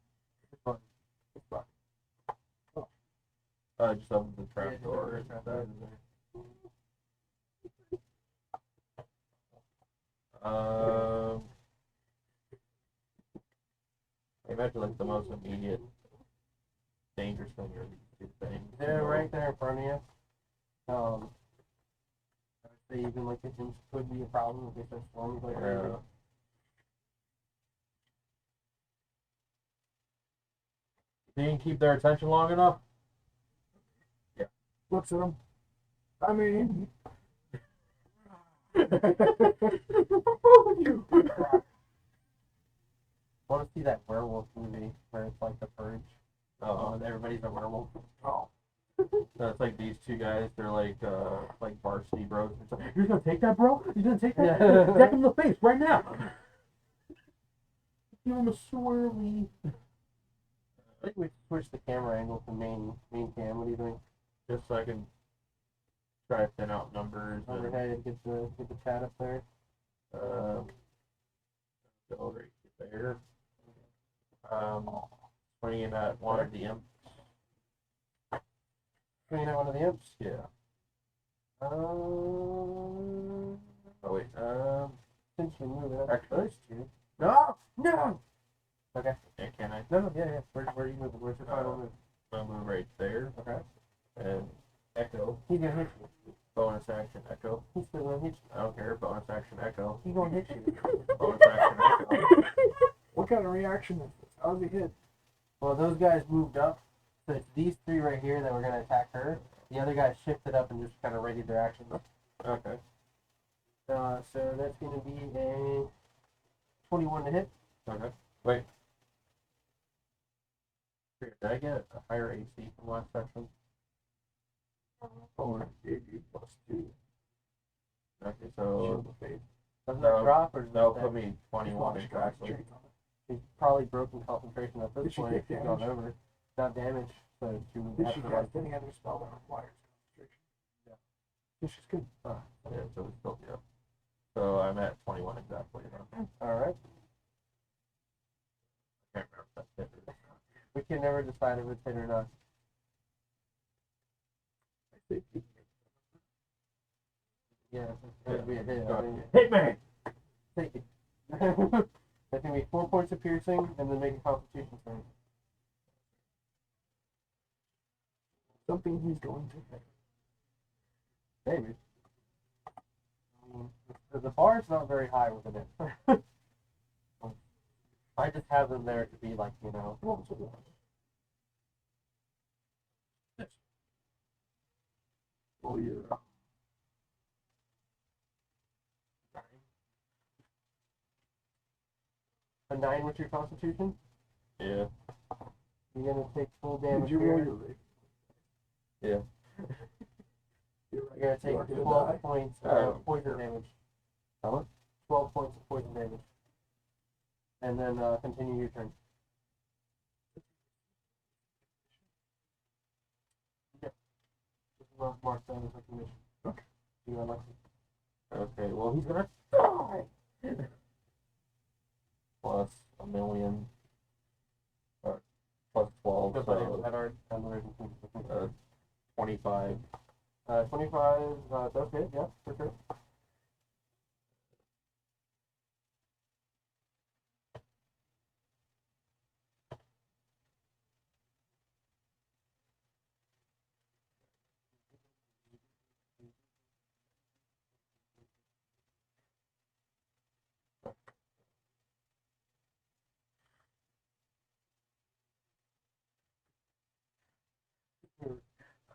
just open the trap door. I imagine like the most immediate dangerous thing are these two things. They're right there in front of you. I would say even like the hinge could be a problem if they start swarming like that. You can keep their attention long enough? Yeah. Looks at him. I mean, Want to see that werewolf movie where it's like the purge? And everybody's a werewolf. oh, So it's like these two guys, they're like varsity bros. It's like, you're gonna take that, bro? You're gonna take that? Yeah. Deck him in the face right now. Give him a swirly. I think we switch the camera angle to main cam. What do you think? Just so I can try to thin out numbers. And, Overhead, get the chat up there. go right there. Swinging at one of the imps. Swinging at one of the imps. Yeah. Oh wait. Since you move it, Actually, those two. No. Okay. yeah, can I? No. Yeah. Where are you moving? Where's your final move? I'll move right there. Okay. And echo. He's gonna hit you. Bonus action echo. He's still gonna hit you. I don't care. Bonus action echo. He's gonna hit you. Bonus action echo. What kind of reaction is this? How's he hit? Well, those guys moved up, so it's these three right here that were gonna attack her. The other guys shifted up and just kind of readied their actions. Okay. So that's gonna be a 21 to hit. Okay. Wait. Did I get a higher AC from last section? Or gave you +2. Okay, Shield so of Faith. Doesn't No, that drop or does that'll that put me 21 Just exactly. concentrate on it. She's probably broken concentration at Did this she point. take She's gone damage? over. Not damage, so she would Did have she to cast any other spell that requires concentration? Yeah. This is good. Yeah, so it's still, yeah. So I'm at 21 exactly. Alright. I can't remember if that's it or not. We can never decide if it's hit or not. I think you Yeah, it's gonna be a hit. I mean, Hit me! take it. That's gonna be 4 points of piercing and then make a constitution save. something he's going to hit. Maybe. The bar's not very high with it. I just have them there to be like, you know. What was it? Yes. Oh, you're A 9 with your constitution, Yeah. you're gonna take full damage Did you roll here. your rate? Yeah. You're right. You're gonna You are take gonna 12 die. points Oh, of poison damage. How much? 12 points of poison damage. And then continue your turn. Yep. Just mark that as a condition. Okay. You got lucky. Okay, well, he's gonna die! Plus a million. Plus 12, Good so buddy, at our conversion. 25. 25, that's it, yeah, for sure.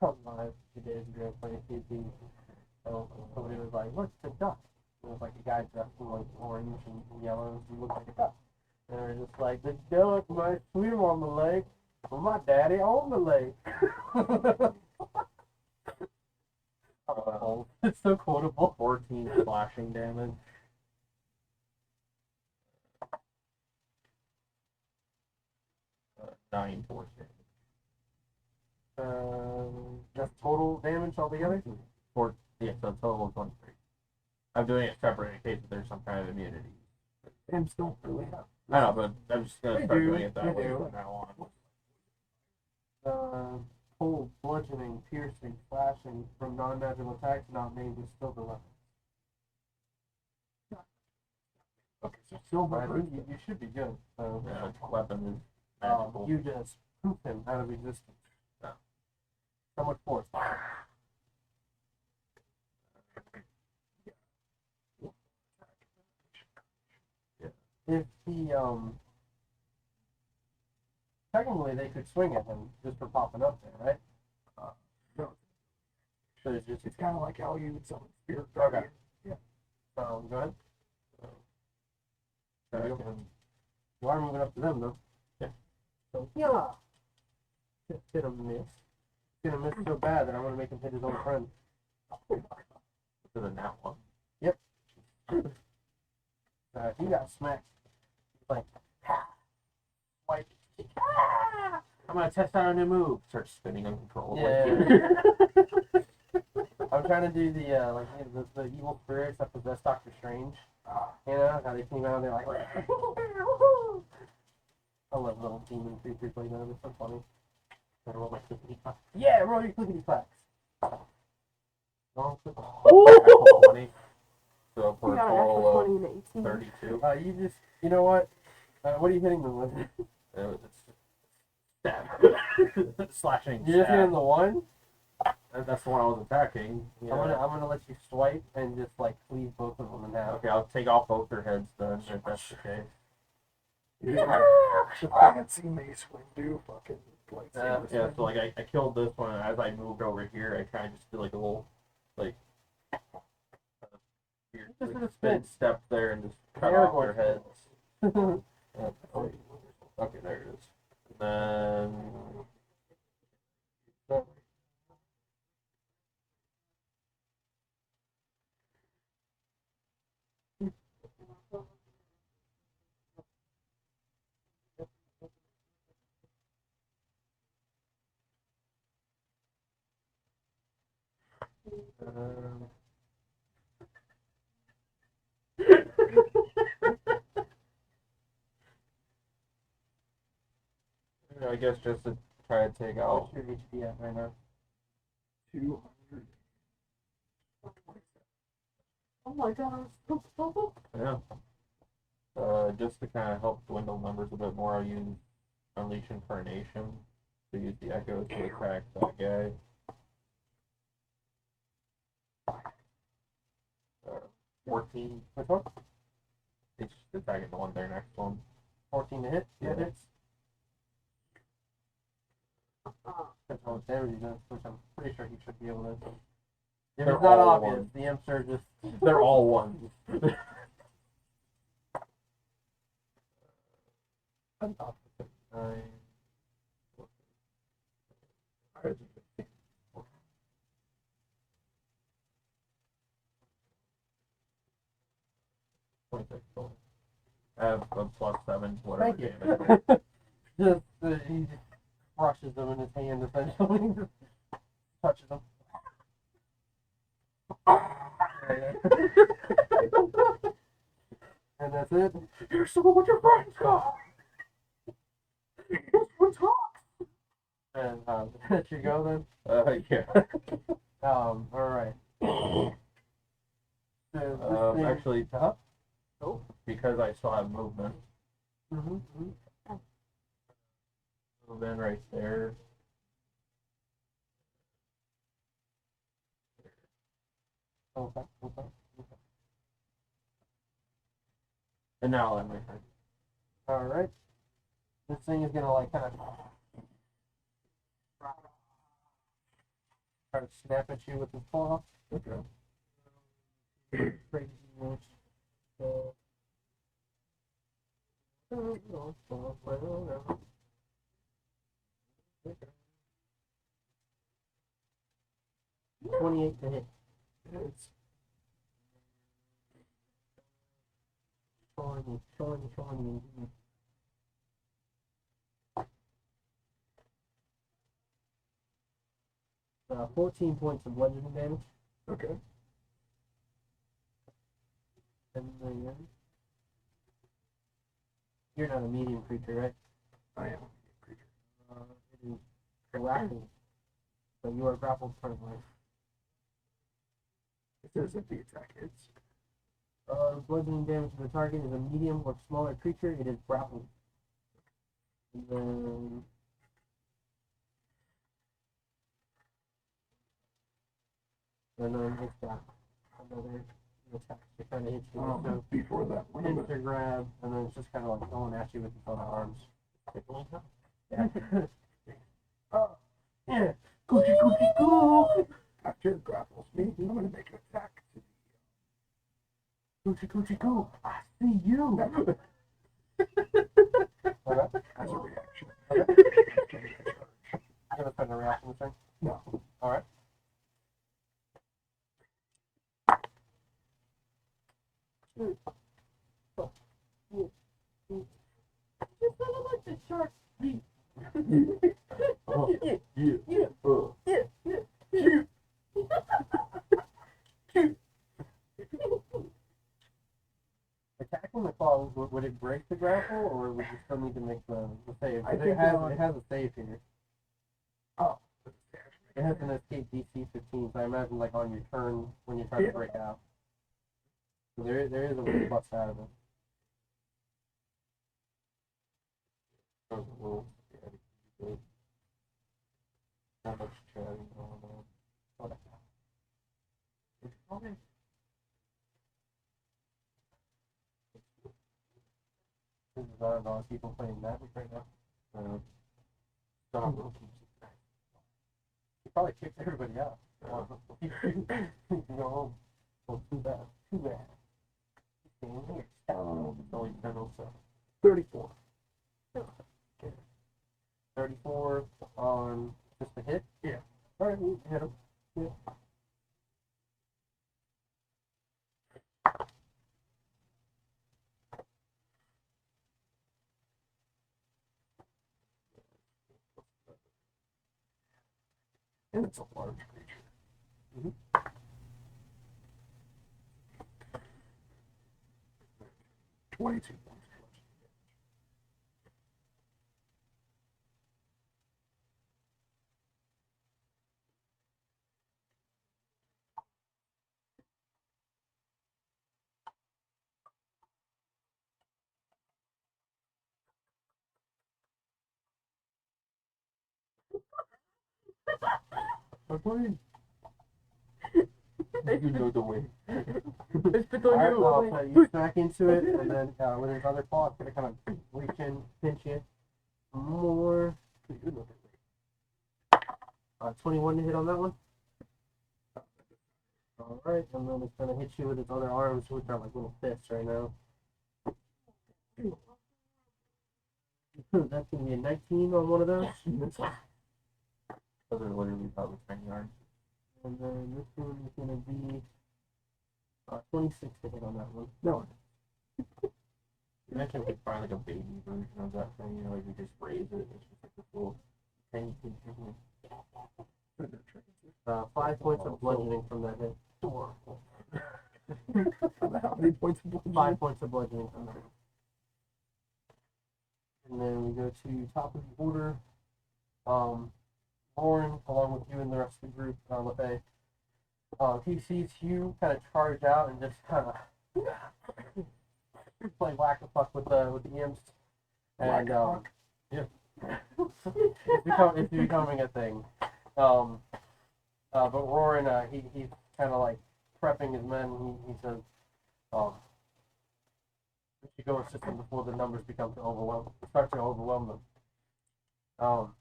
Come live 2 days ago playing CP. So somebody was like, "What's the duck?" It was like a guy dressed in like orange and yellow. He looked like a duck. And they were just like, "The duck might swim on the lake, but my daddy owned the lake." Oh, it's so quotable. 14 slashing damage. Uh, 9 force damage. That's total damage altogether. Yeah, so total 23. I'm doing it separate in case there's some kind of immunity. Imps don't really have. I know, but I'm just gonna They start do, doing it that they way do. from now on. Cold, bludgeoning, piercing, slashing from non-magical attacks not made with silver weapons. Okay, so silver. I think you should be good. So, Yeah, weapon is magical. you just poof him out of existence. Yeah. So much force. If he technically they could swing at him just for popping up there, right? No, So it's just it's kind of like how you would summon spirit. Okay. Guardian. go ahead. I you can- You are moving up to them though. Yeah. So yeah. Hit him miss. He's gonna miss so bad that I'm gonna make him hit his own friend. to the nat one. He got smacked. He's like, ha! I'm gonna test out a new move. Start spinning uncontrollably. Yeah. I'm trying to do the the evil spirits that possess Doctor Strange. You know how they came out and they're like, I love little demon creatures like that. It's so funny. Gotta roll my clickety clack. Yeah, roll your clickety clacks. Oh, Oh. 20. So for a total of 32. You know what? What are you hitting them with? It's stab. Slashing. You're just hitting Stab. the one. That's the one I was attacking. Yeah. I'm gonna let you swipe and just like cleave both of them in half. Okay, I'll take off both their heads then, if that's the case. The fancy mace wind do fucking lightsaber. Yeah, so like I killed this one, and as I moved over here, I kind of just did like a little, like, weird, Just like, did a spin spin. step there and just cut There off their it heads. goes. Okay, there it is. And then... I guess just to try to take out. What's your HP at right now? 200. Oh my god. Yeah. Just to kind of help dwindle numbers a bit more, I'll use Unleash Incarnation to use the Echo to attack that guy. 14. Which one? It's just attacking the one there next one. 14 to hit? Yeah. It hits. Depends how much damage he does, which I'm pretty sure he should be able to. If They're it's not all obvious, ones. the imps are just. They're all ones. I have a +7 to whatever Thank you. damage. He just crushes them in his hand, essentially. Just touches them. And that's it. Here's some of what your friends got. Here's what talks. And that should go then. Yeah. Alright. Actually, Oh. because I still have movement, Mm-hmm. move in right there. Okay. And now I'll end my turn. Alright. This thing is gonna like kind of try to snap at you with his claw. Okay. Crazy moves. So, 28 to hit. It's 20. 14 points of bludgeoning damage. okay. And then you're not a medium creature, right? I am a creature. It is grappled. So you are grappled permanently. It says if the attack hits. Bludgeoning damage to the target is a medium or smaller creature. It is grappled. And then it's got another attack to kind of hit you. So Before that, one of hits the or grab, and then it's just kind of like going at you with its other arms. yeah. Yeah. Coochie coochie coo. After it grapples me, I'm gonna make an attack to Coochie coochie coo. I see you. as a reaction. You gonna spend a reaction this thing? No. Alright. You sounded like the shark Attacking the claw, would it break the grapple, or would you still need to make the save? I 'Cause think it has a save here. Oh. It has an escape DC 15, so I imagine like on your turn when you try to break out. So there is a way to bust out of it. Those rules. Yeah, good. Not much chatting going on. Okay. This is a lot of people playing Magic right now. Some rules. You probably kicked everybody out. You can go home. Oh, too bad. Too bad. Stay in here. It's only 10:07. 34. 34 on just a hit? Yeah. Alright, we hit him. Yeah. And it's a large creature. Mhm. 22 points. You know the way. Alright, well, so you smack into it, and then with his other paw, it's gonna kind of reach in, pinch you more. 21 to hit on that one. Alright, and then it's gonna hit you with its other arms, which are like little fists right now. That's gonna be a 19 on one of those. Those are literally probably tiny arms. And then this one is gonna be 26 to hit on that one. No. You mentioned we could find like a baby version of that thing, you know, like we just raise it. It's just like this little tiny thing. 5 points of bludgeoning from that hit. How many points of bludgeoning? 5 points of bludgeoning from that. And then we go to top of the order. Lauren, along with you and the rest of the group, Lafaye. He sees you kind of charge out and just kind of play whack-a-fuck with the imps. And yeah, it's becoming a thing. But Roran, he's kind of like prepping his men. He says, we should go assist them before the numbers start to overwhelm them.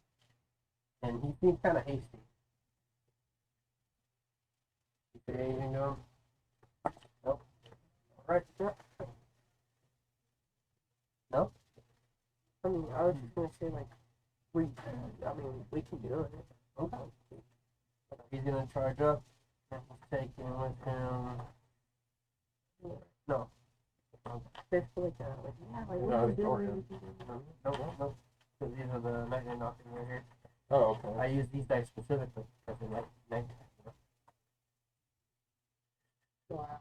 And he seems kind of hasty. You say anything to him? Nope. Alright, yeah. No? I mean, I was just gonna say, like, we can do it. Okay. He's gonna charge up. And he's taking with him. No. Basically, like, yeah, like, No, what are we it's order. doing? No. Because these are the nightmare knocking right here. Oh, okay. I use these dice specifically because they're like night. Wow.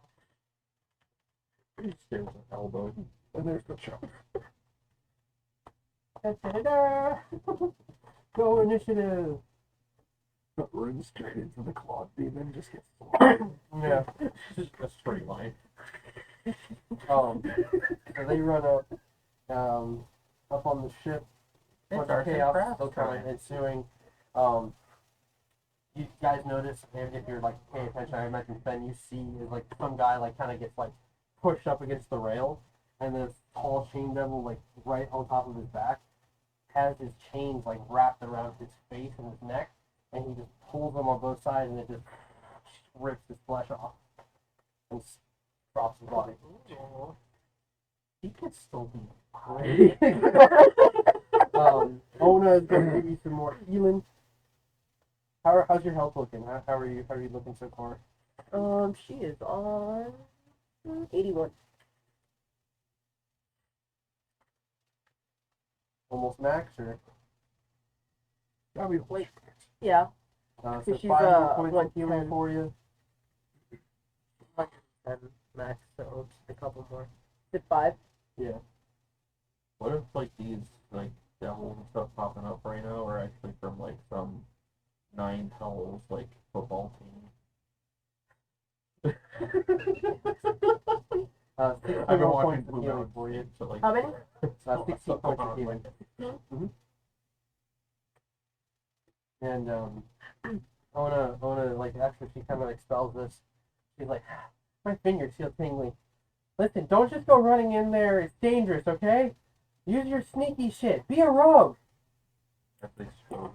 He stares at elbow. And there's the chunk. Da-da-da-da. Go initiative. But runs straight into the clawed demon, just gets Yeah. Just a straight line. So they run up on the ship. It's Bunch of arts and chaos crafts still kind of time. ensuing. You guys notice, and if you're like paying attention, I imagine Ben, you see is like some guy like kind of gets like pushed up against the rail, and this tall chain devil like right on top of his back has his chains like wrapped around his face and his neck, and he just pulls them on both sides, and it just rips his flesh off and drops his body. He could still be great. Ona is going to give you some more healing. How's your health looking? How are you looking so far? She is on 81. almost max, or Gotta be wait. Yeah. so she's, 5 more points of healing 110. for you. And max, so just a couple more. Is it 5? Yeah. What if like these like devils and stuff popping up right now are actually from like some nine hells like football team? 16 I've been more watching points of Blue healing Mountain for you. so like How many? 16 points of healing. And I wanna like after she kind of expels this, she's like, my fingers feel tingly. Listen, don't just go running in there. It's dangerous, okay? Use your sneaky shit. Be a rogue. if they show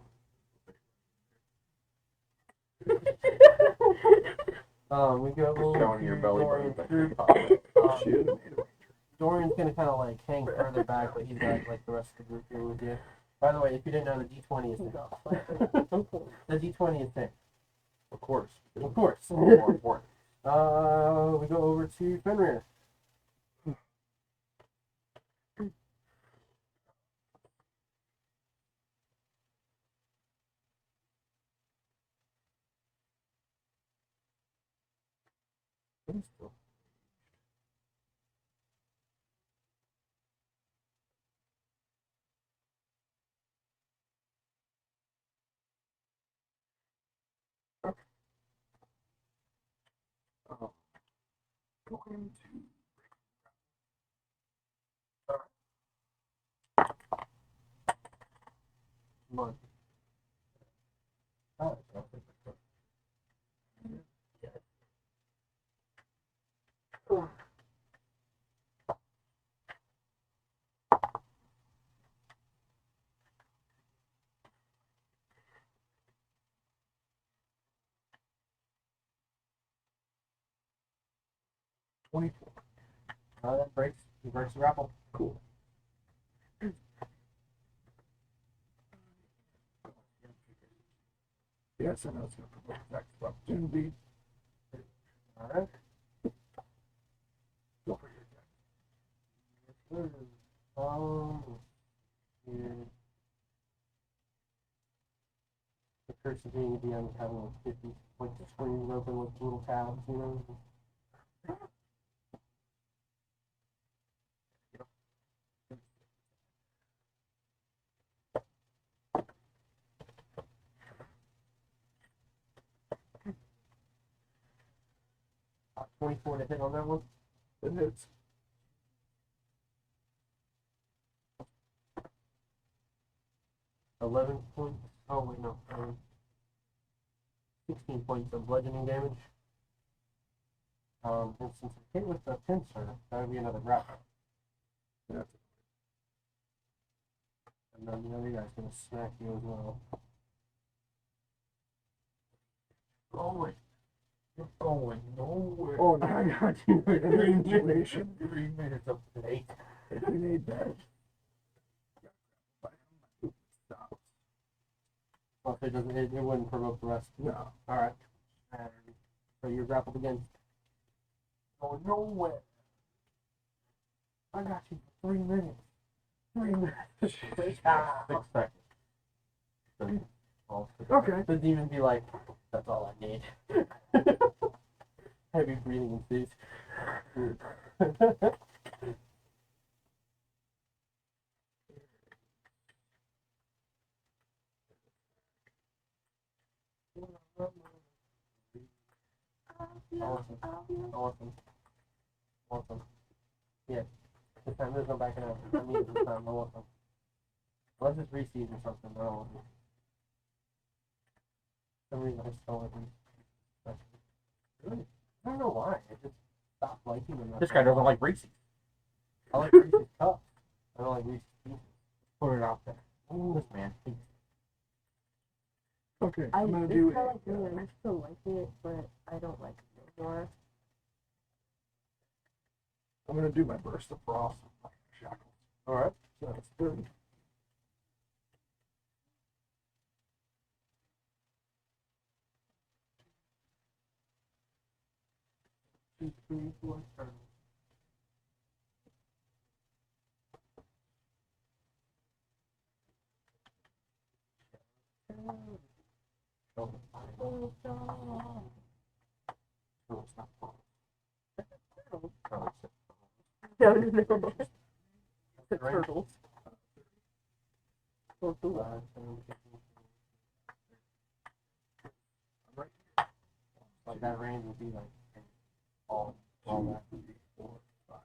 We go showing your to belly Dorian's button group. pop up. Shit, I made a wager. Dorian's gonna kind of like hang further back, but he's got like the rest of the group here with you. By the way, if you didn't know, the D20 is 10. The D20 is 10. Of course. Of course. More important. We go over to Fenrir. Going to Come on. That breaks. He breaks the grapple. cool. Yes, I know it's gonna provoke attacks of opportunity. All right. Go for your attack. Yeah. The curse of being a DM is having like 50 like screens open with little tabs, you know. 24 to hit on that one. It hits. 11 points. Oh wait, no. 16 points of bludgeoning damage. And since I hit with the pincer, that would be another grapple. Yeah. And then the other guy's gonna smack you as well. Going. You're going nowhere. Oh, now I got you in an intuition. 3 minutes of play. If you need that. Stop. Well, if it doesn't, it wouldn't provoke the rest. No. All right. So you're grappled again. Going nowhere. I got you for 3 minutes. 3 minutes. 6 seconds. Then all six. Okay. The demon be like, that's all I need. Heavy breathing ensues. Awesome. Yeah. This time there's no backing out. I need it this time. I want them. Unless it's reseed or something. I don't want it. For some reason I still like them. Really? I don't know why. I just stopped liking them. This guy doesn't like Reese's. I like Reese's Cups. I don't like Reese's Pieces. Put it out there. This man thinks Okay. I I'm gonna used do to a, like it. I still like it, but I don't like it anymore. I'm gonna do my burst of frost with my shackles. Alright. So that's 30. Two, three, four, turn. No. The Right. turtles. Oh, cool. Like that range would be like all that. 2, 3, 4, 5.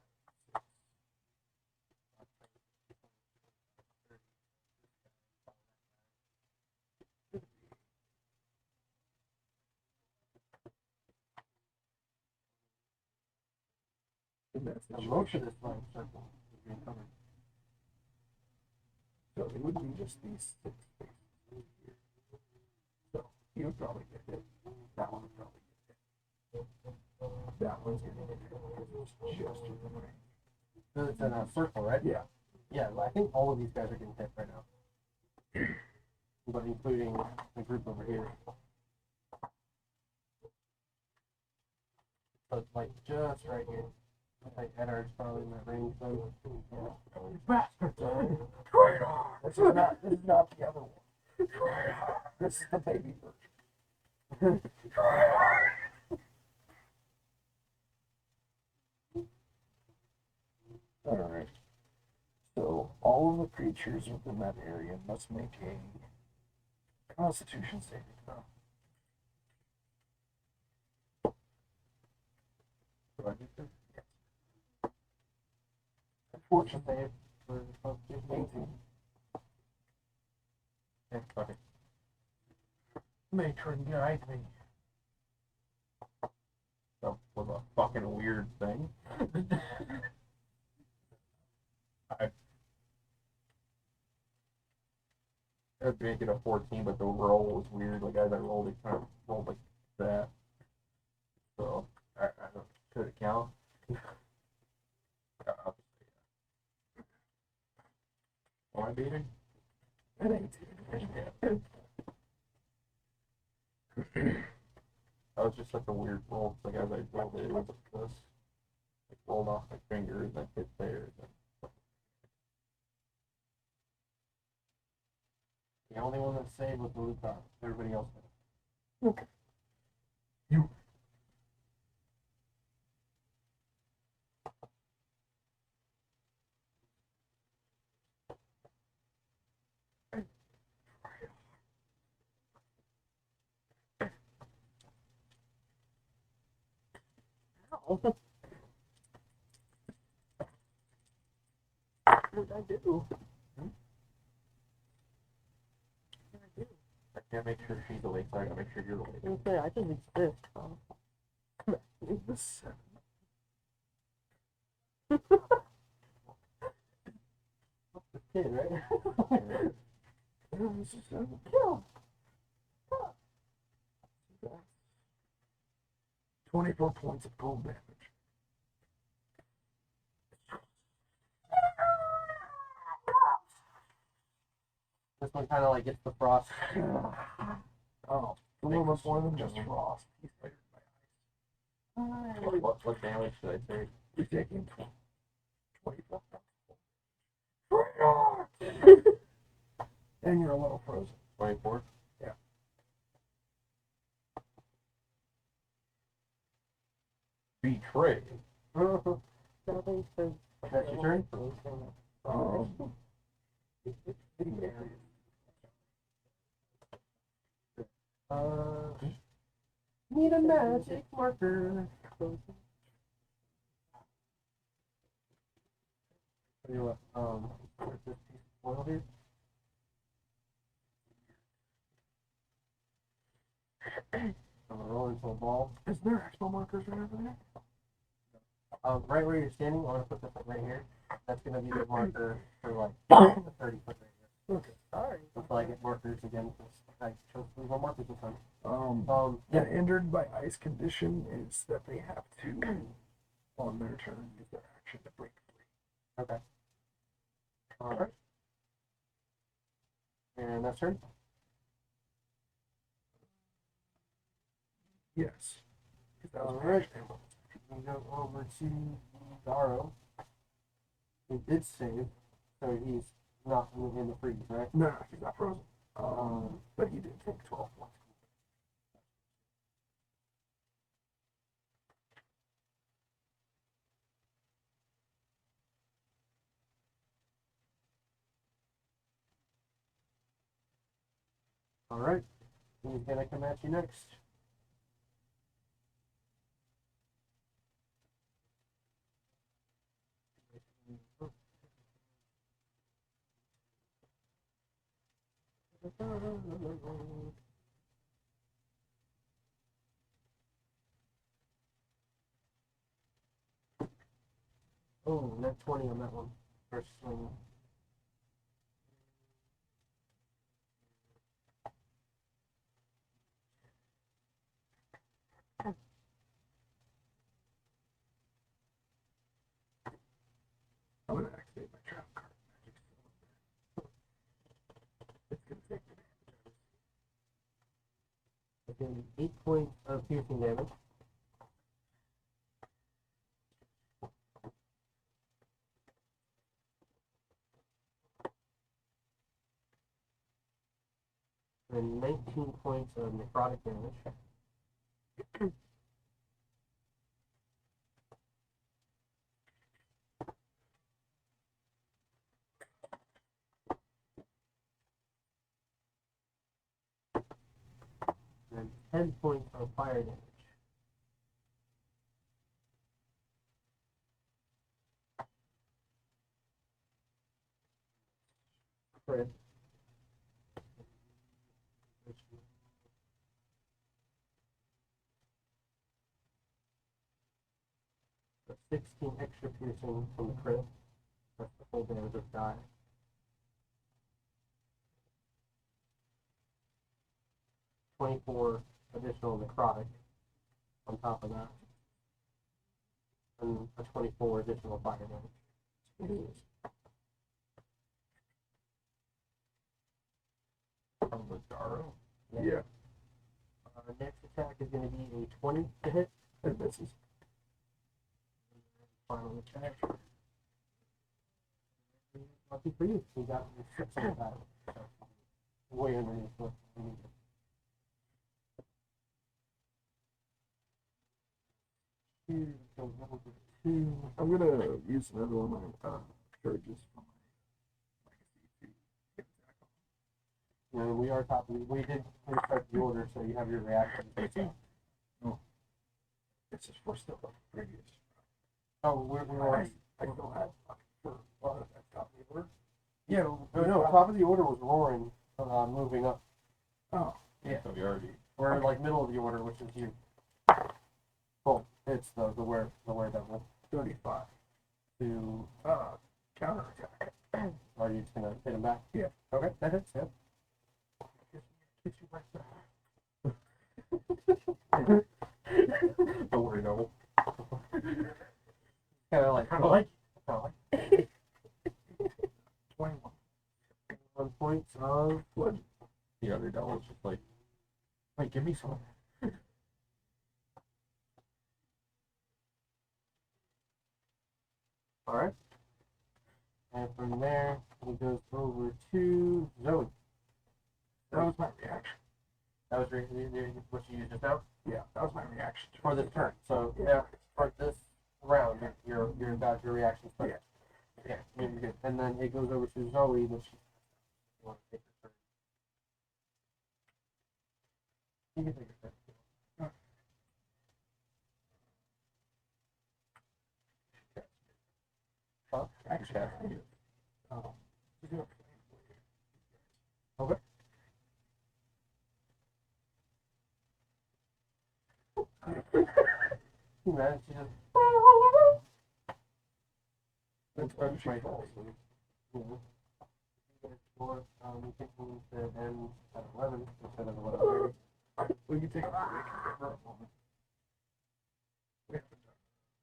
In that Now, most of situation, this line circle is being covered. so it would be just these 6 spaces here. So he would probably get hit. That one would probably get hit. That one's gonna get hit because it's just in the range. So it's in a circle, right? Yeah. Yeah, well, I think all of these guys are getting hit right now. But including the group over here. So it's like just right here. Like Edar's probably in that range then. Yeah. Bastard! Traitor! This is not the other one. Traitor! This is the baby version. Traitor! Alright. So all of the creatures within that area must make a Constitution saving throw. Do I get this? Fortune Save for Constitution. 18. Okay, fuck it. Matron, guide me. That was a fucking weird thing. I'd make it a 14, but the roll was weird. Like, as I rolled it, kind of rolled like that. So, I don't, could it count? Am I beating? An 18. That was just such a weird roll. Like, as I rolled it, it was like this. Like, rolled off my finger and then hit there. And then... The only one that saved was the Lucar. Everybody else did. Okay. You. Ow. What did I do? I can't make sure she's awake, so I gotta make sure you're awake. Okay, I just exist. Huh? Leave the 7. The kid, right? This is 7. Kill. 24 points of cold damage. This one kind of like gets the frost. Oh, a little bit more than just frost. He's fired by ice. What damage did I take? You're taking 24 points. And you're a little frozen. 24? Yeah. Betray. Nothing to That's your turn? Need a magic marker. Tell you what, where's this piece of foil here? I'm gonna roll into a ball. Is there expo markers right over there? Right where you're standing, I'm gonna put this like right here. That's gonna be the marker for like the 30 foot right here. Okay. sorry. Until I get markers again, because I chose to leave on markers this time. An injured by ice condition is that they have to, on their turn, use their action to break free. Okay. Alright. And that's turn? Yes. 'Cause that was my Alright. action. We go over to Daro. He did save, so he's not in the freeze, right? No, he's not frozen. But he did take 12 points. Alright. He's gonna come at you next. Oh, net 20 on that one. First swing. I'm gonna activate my trap card magic cylinder. It's gonna take me. Okay, 8 points of piercing damage. And 19 points of necrotic damage. And 10 points of fire damage. Crit. So 16 extra piercing from the crit. That's the full damage of die. $24 additional necrotic on top of that. And a 24 additional fire damage. From the Garo. Yeah, Next attack is going to be a 20 to hit. it misses. Final attack. Lucky for you, you got your 6 on that. So, way underneath what you needed. Two, so number 2. I'm gonna use another one of my charges from my legacy to get attack on. And we are top. We did restart the order, so you have your reaction. This is for still the previous. Oh, we're already. I still have for at top of the order. Yeah, no, top of the order was roaring, moving up. Oh, Yeah. So we already. We're like middle of the order, which is you. Cool. It's the devil 35 to. counter attack. Are you just gonna hit him back? Yeah. Okay, that hits. Yeah. Hit you right there. Don't worry, devil. Kind of like. 21 1 point of. blood. The other devil's just like, wait, give me some. All right. And from there, he goes over to Zoe. That was my reaction. That was what you used just now Yeah, that was my reaction. for this turn. So Yeah. yeah, for this round, you're got your reactions first. Yeah. Yeah, you're good. And then it goes over to Zoe, which you want to take your turn. You can take your turn. Huh? Actually, she's gonna Okay. You managed to just. That's Start when she right. falls. We can move to end at 11 instead of 11:30. We can take a break for a moment. We haven't done a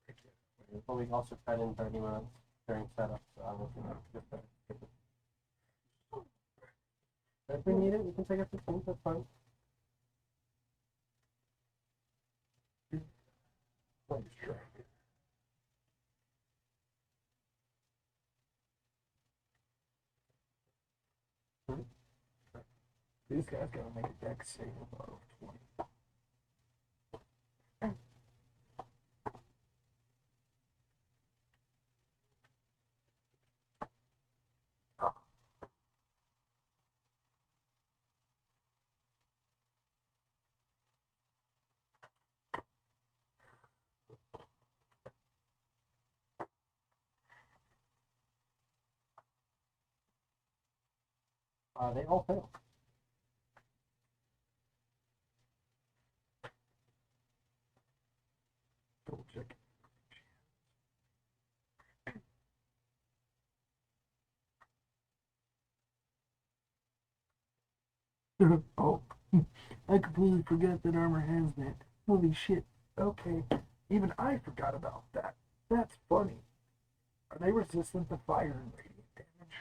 break yet. But we can also cut in 30 minutes during setup, so I don't know. Just if we need it, we can take a 15, that's fine. Let me try. These guys gotta make a dex save of 20. They all fail. Double check. Oh, I completely forgot that armor has that. Holy shit. Okay, even I forgot about that. That's funny. Are they resistant to fire and radiant damage?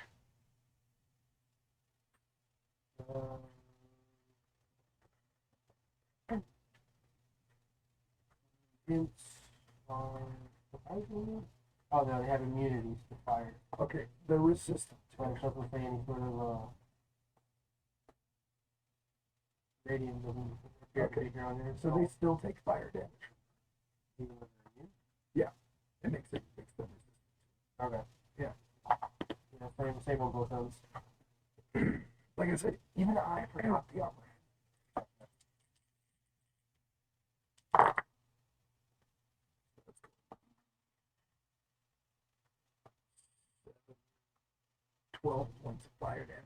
It's surprisingly. Oh no, they have immunities to fire. Okay, they're resistant to So it. it doesn't say any sort of radiant doesn't appear to be here on there. So they still take fire damage. even though they're immune? It makes them resistant. Okay. Yeah. Yeah, same on both ends. Like I said, even I forgot the armor. 12 points of fire damage.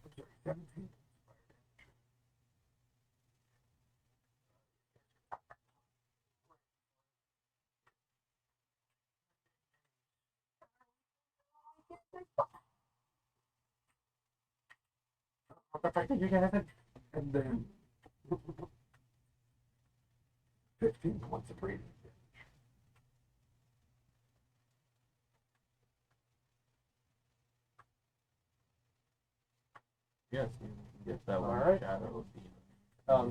I'm sorry, 17 points of fire damage. The fact that you guys had And then 15 points of radiant damage. Yes, you can get that one Alright. shadow.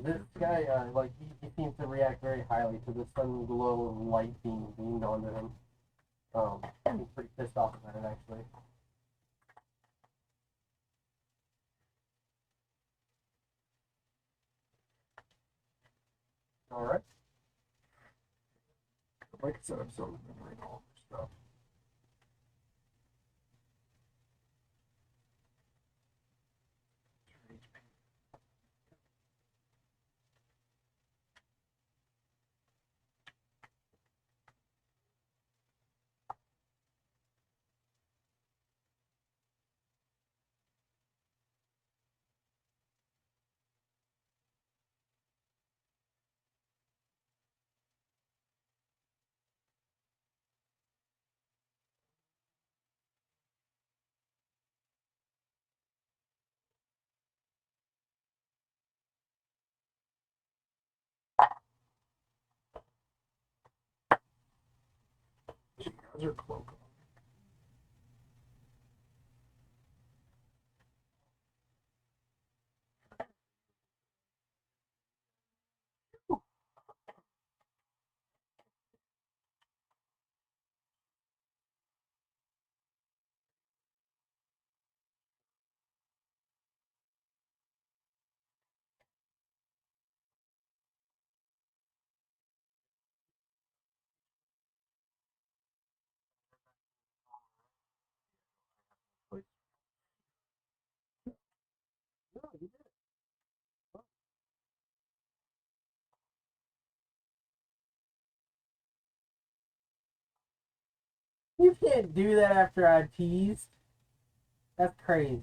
this guy, like he seems to react very highly to the sudden glow of light being beamed onto him. He's pretty pissed off about it actually. All right. Like I said, I'm still remembering all of their stuff. She has her cloak on. You can't do that after I teased. That's crazy.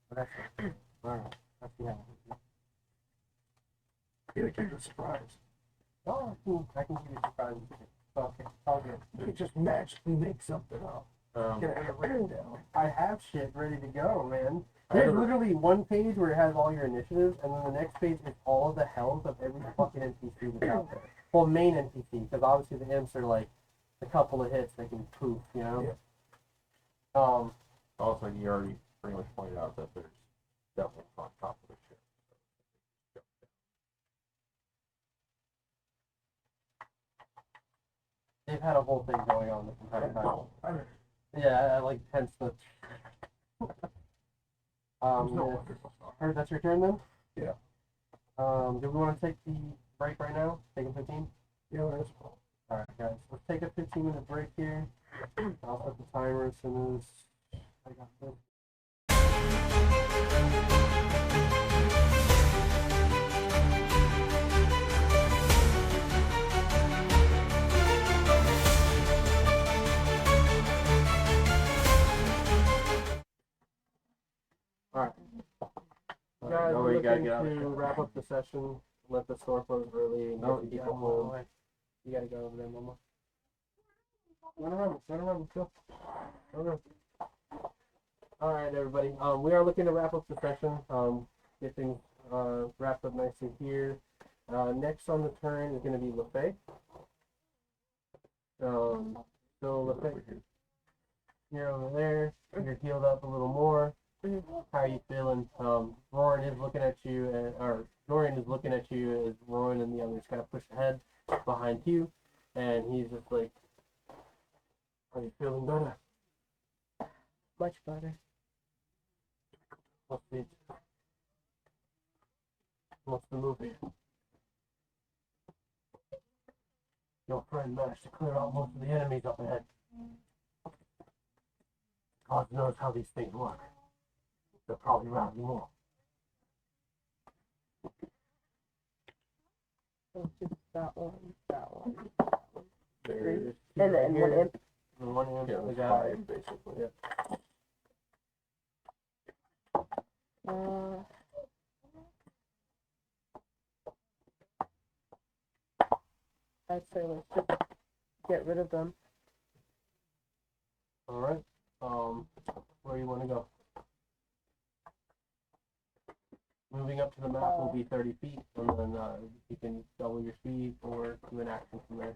But that's alright. That's the end. Yeah, give you a surprise. Oh, I can give you a surprise. Okay, all good. You can just magically make something up. Get it written down. I have shit ready to go, man. I There's never- literally one page where it has all your initiatives, and then the next page is all of the health of every fucking NPC that's out there. Well, main NPC, because obviously the imps are like a couple of hits they can poof, you know? Also, you already pretty much pointed out that there's devils on top of the ship. They've had a whole thing going on this entire time. No, I don't. Yeah, like hence the. There's no yeah. wonderful stuff. Heard that's your turn then? Yeah. Do we want to take the break right now? Take a 15? Yeah, there's well. Alright, guys. Let's take a 15-minute break here. I'll set the timer as soon as I got this. guys No, are you gotta looking get out of to here. wrap up the session, let the store close early, and No, get you people home. You gotta go over there, Mama. Run around, let's go. Okay. Alright, everybody. We are looking to wrap up the session. Get things wrapped up nicely here. Next on the turn is going to be Lafaye. So Lafaye, you're over there. You're healed up a little more. How are you feeling? Roran is looking at you, or Dorian is looking at you as Rowan and the others kind of push ahead behind you, and he's just like, "Are you feeling better?" Much better. What's the movie? Your friend managed to clear out most of the enemies up ahead. God knows how these things work. They're probably around more. So just that one. There's And then one imp. and one imp. Yeah, the there's guy. 5 basically. Yeah. I'd say let's just get rid of them. All right. Where you want to go? Moving up to the map will be 30 feet, and then you can double your speed or do an action from there.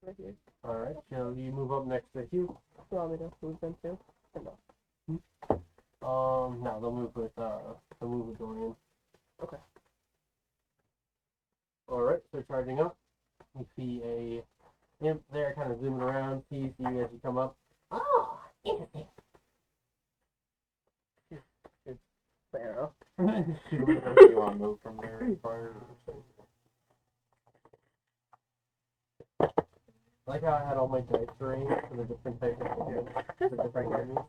Right here. All right. So you move up next to Hugh. You want me to move them too? Or no? No, they'll move with Dorian. Okay. All right. So charging up, you see a imp there, kind of zooming around. Sees you as you come up. Oh, interesting. Pharaoh. You want to move from there prior to Like how I had all my dice arranged for the different types of games, the different enemies,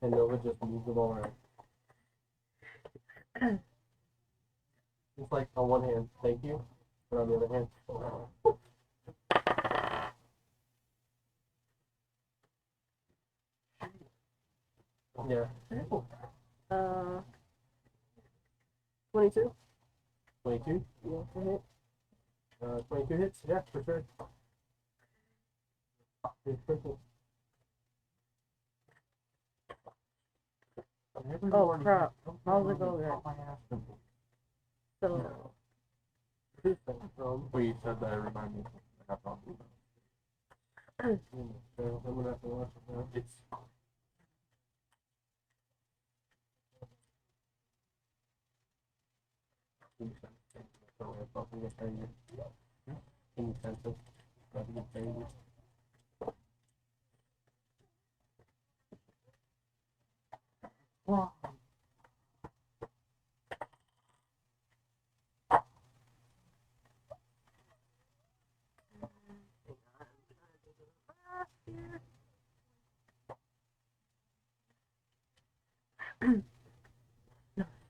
and Nova just moved them all around. It's like on one hand, thank you, but on the other hand, yeah. 22? 22? Yeah, to hit. 22 hits? Yeah, for sure. Oh crap. How's it go there? So, Well, you said that, it reminded me. I have not moved. I'm gonna have to watch it now. It's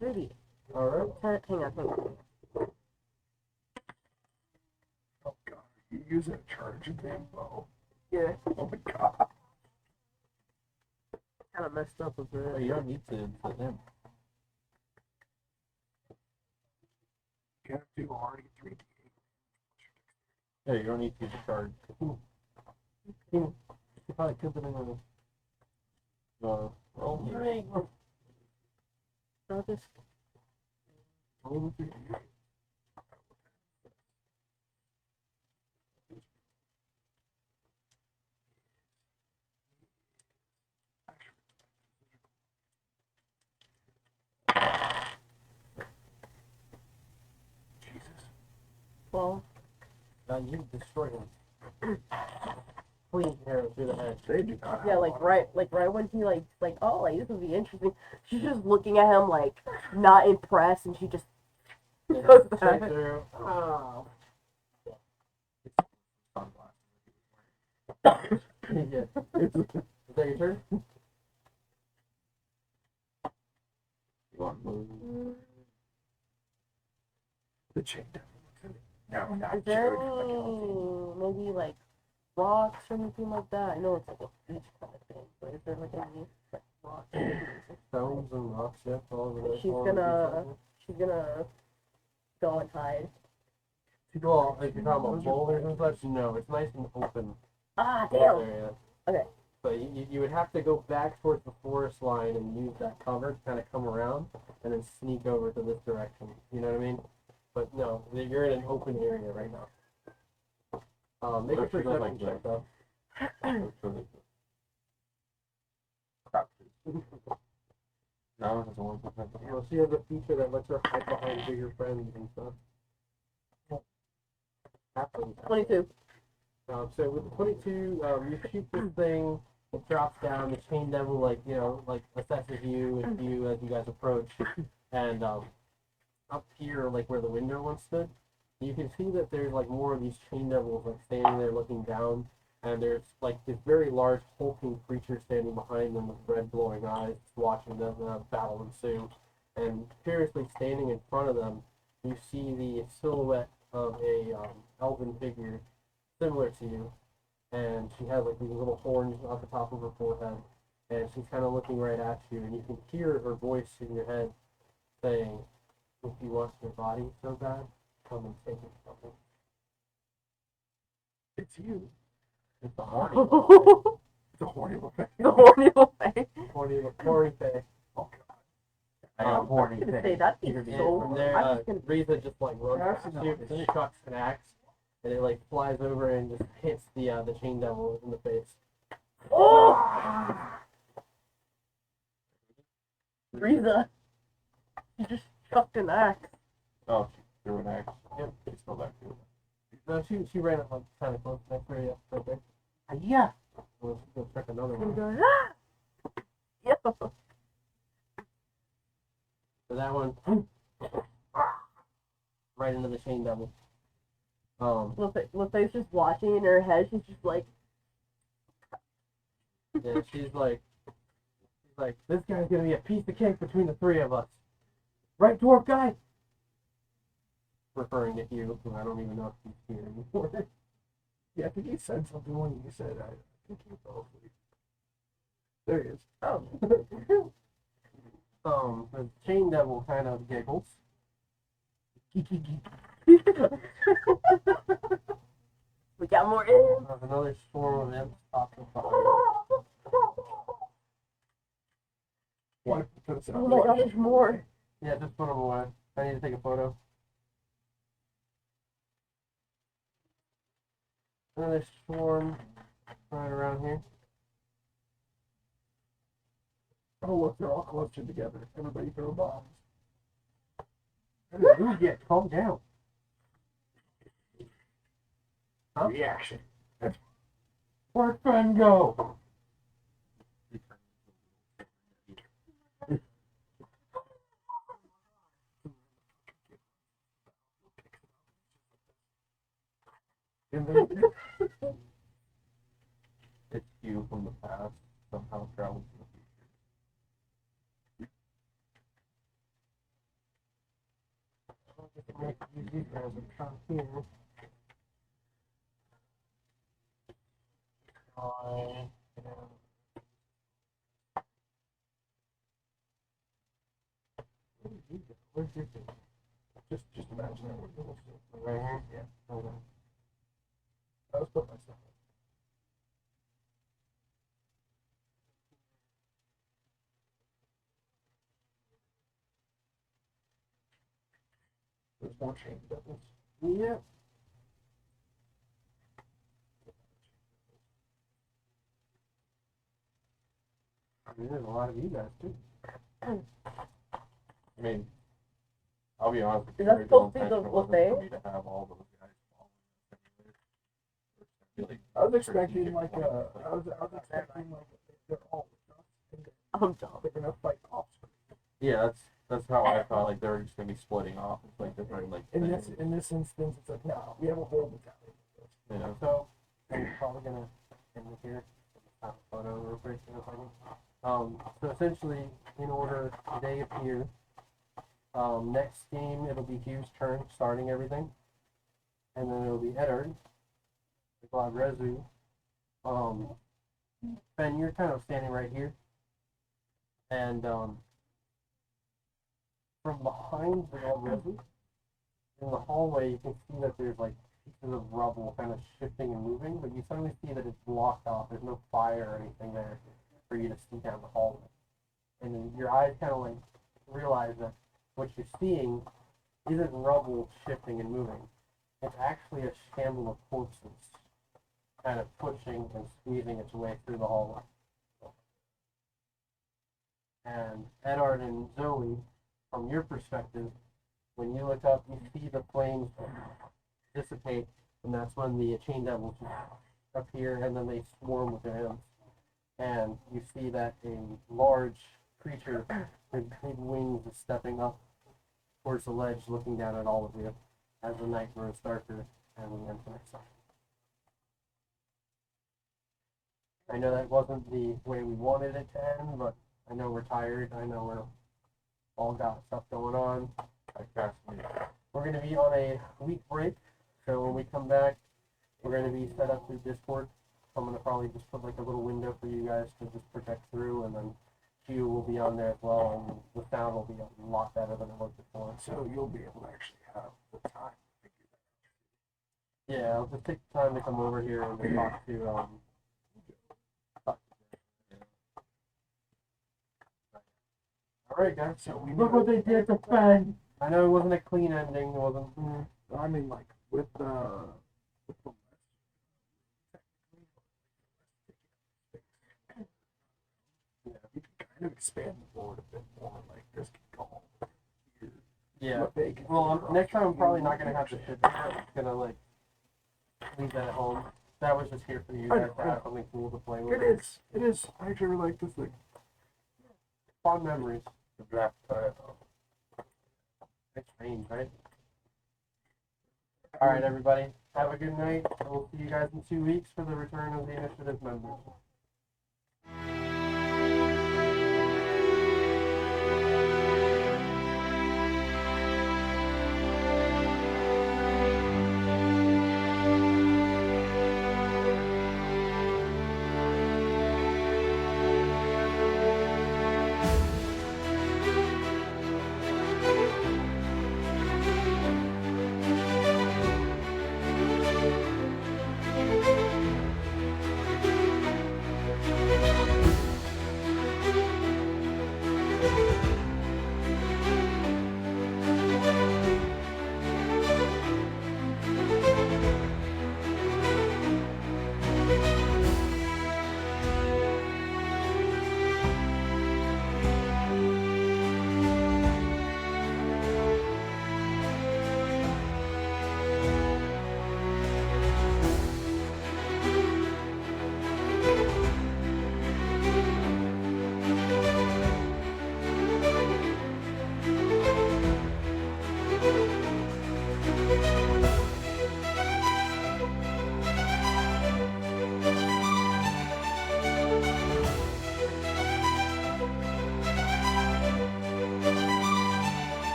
really? Alright. Hang on. Oh god, you using a charging bow. Yeah, Oh my god. kind of messed up a well, bit. you don't need to put them. Can't do already 3D. Yeah, you don't need to use a charge. You probably could have been Roll here. I'll just Jesus. well. you destroyed him. Clean arrow through the head. They do not Yeah, have right when he like oh this would be interesting. She's just looking at him like not impressed, and she just goes back. Straight through. Oh. Yeah. Is that your turn? You want to move? the chain. No, not Is there Jude. any maybe like rocks or anything like that? I know it's like a beach kind of thing. What is there like any rock? Stones and rocks, yeah, all over the She's gonna go and hide. Well, if you're talking about boulders and such, no, it's nice and open. Ah, damn. Area. Okay. But you would have to go back towards the forest line and use that cover to kind of come around and then sneak over to this direction. You know what I mean? But no, you're in an open area right now. Make a perception check though. Crap. No, it doesn't work. Well, she has a feature that lets her hide behind bigger friends and stuff. Happens. 22. So with the 22, you shoot this thing, it drops down, the chain devil, like assesses you and you as you guys approach. And up here, like where the window once stood, you can see that there's like more of these chain devils like standing there looking down. And there's like this very large hulking creature standing behind them with red glowing eyes, watching the battle ensue. And curiously standing in front of them, you see the silhouette of a elven figure similar to you, and she has like these little horns off the top of her forehead, and she's kind of looking right at you, and you can hear her voice in your head saying, "If you want your body so bad, come and take it from me." It's you. It's a horny, The horny Lafaye. The horny Lafaye. horny thing. Oh god. I got horny I was gonna say thing. that'd be And so. from there, I'm just gonna. Riza just like runs past you, and chucks an axe, and it like flies over and just hits the chain devil in the face. Oh! Riza. You just chucked an axe. Oh, she threw an axe. Yep. It's still back to it. No, she ran up like kind of close next to her, yeah, right there. Yeah. We'll check another And one. go, ah! Yeah. So that one, right into the chain devil. Lafaye's just watching in her head. She's just like, Yeah, she's like, this guy's gonna be a piece of cake between the three of us. Right, dwarf guy? Referring to you, who I don't even know if he's here anymore. Yeah, I think he said something when you said I think he fell asleep. There he is. Oh. The chain devil kind of giggles. we got more in. Another swarm of imps pops up behind. What? Oh my god, there's more. Yeah, just put them away. I need to take a photo. Another swarm right around here. Oh look, they're all clustered together. Everybody throw bombs. Ooh, yeah, calm down. Huh? Reaction. Where'd friend go? It's you from the past somehow travels to the future. Where's your thing? Just imagine that we're doing Right here? Yeah. Okay. I was putting myself. There's more chain devils. Yeah. I mean, there's a lot of you guys too. I mean, I'll be honest with you. Is that there's supposed no to be the intention wasn't Lafaye? for me to have all those guys following us. I was expecting like I was expecting like they're all I'm dumb. they're gonna fight off. Yeah, that's how I thought. Like they were just gonna be splitting off. It's like different like In things. this instance, it's like no, we have a whole battalion. You know. So, I'm probably gonna end it here. Have a photo real quick in a second. So essentially, in order, they appear. Next game, it'll be Hugh's turn, starting everything. And then it'll be Eddard, the God Rezu. Ben, you're kind of standing right here, and from behind the old resi, in the hallway, you can see that there's like pieces of rubble kind of shifting and moving, but you suddenly see that it's blocked off. There's no fire or anything there for you to see down the hallway. And then your eyes kind of like realize that what you're seeing isn't rubble shifting and moving. It's actually a shamble of corpses kind of pushing and squeezing its way through the hallway. And Edard and Zoe, from your perspective, when you look up, you see the flames dissipate, and that's when the chain devils appear, and then they swarm with their imps. And you see that a large creature with big wings is stepping up towards the ledge, looking down at all of you as the night grows darker and we enter next session. I know that wasn't the way we wanted it to end, but I know we're tired. I know we're all got stuff going on. We're going to be on a week break, so when we come back, we're going to be set up through Discord. I'm going to probably just put like a little window for you guys to just project through, and then Q will be on there as well, and the sound will be a lot better than it was before. So you'll be able to actually have the time to figure that Yeah, I'll just take the time to come over here and talk to Alright guys, So we Look what they did to Ben. I know it wasn't a clean ending, it wasn't I mean, like with the you can kind of expand the board a bit more. Like this can go all here. yeah. What they can Well, figure next out time I'm probably you not gonna have to actually- sit there. I'm just gonna like leave that at home. That was just here for you guys to have something cool to play with. It is. It is. I actually really like this thing. Fond memories. The draft It's strange, right? Alright everybody, have a good night. We'll see you guys in 2 weeks for the return of the initiative members.